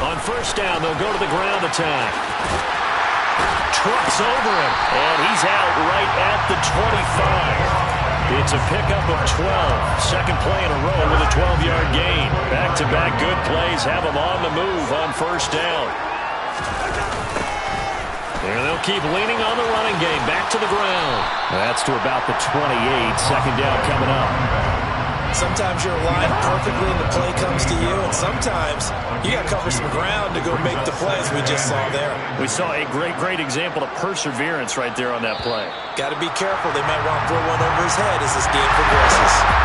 On first down, they'll go to the ground attack. Trucks over him, and he's out right at the 25. It's a pickup of 12. Second play in a row with a 12-yard gain. Back-to-back good plays have him on the move on first down. And they'll keep leaning on the running game. Back to the ground. That's to about the 28. Second down coming up. Sometimes you're aligned perfectly and the play comes to you, and sometimes you got to cover some ground to go make the plays we just saw there. We saw a great example of perseverance right there on that play. Got to be careful. They might want to throw one over his head as this game progresses.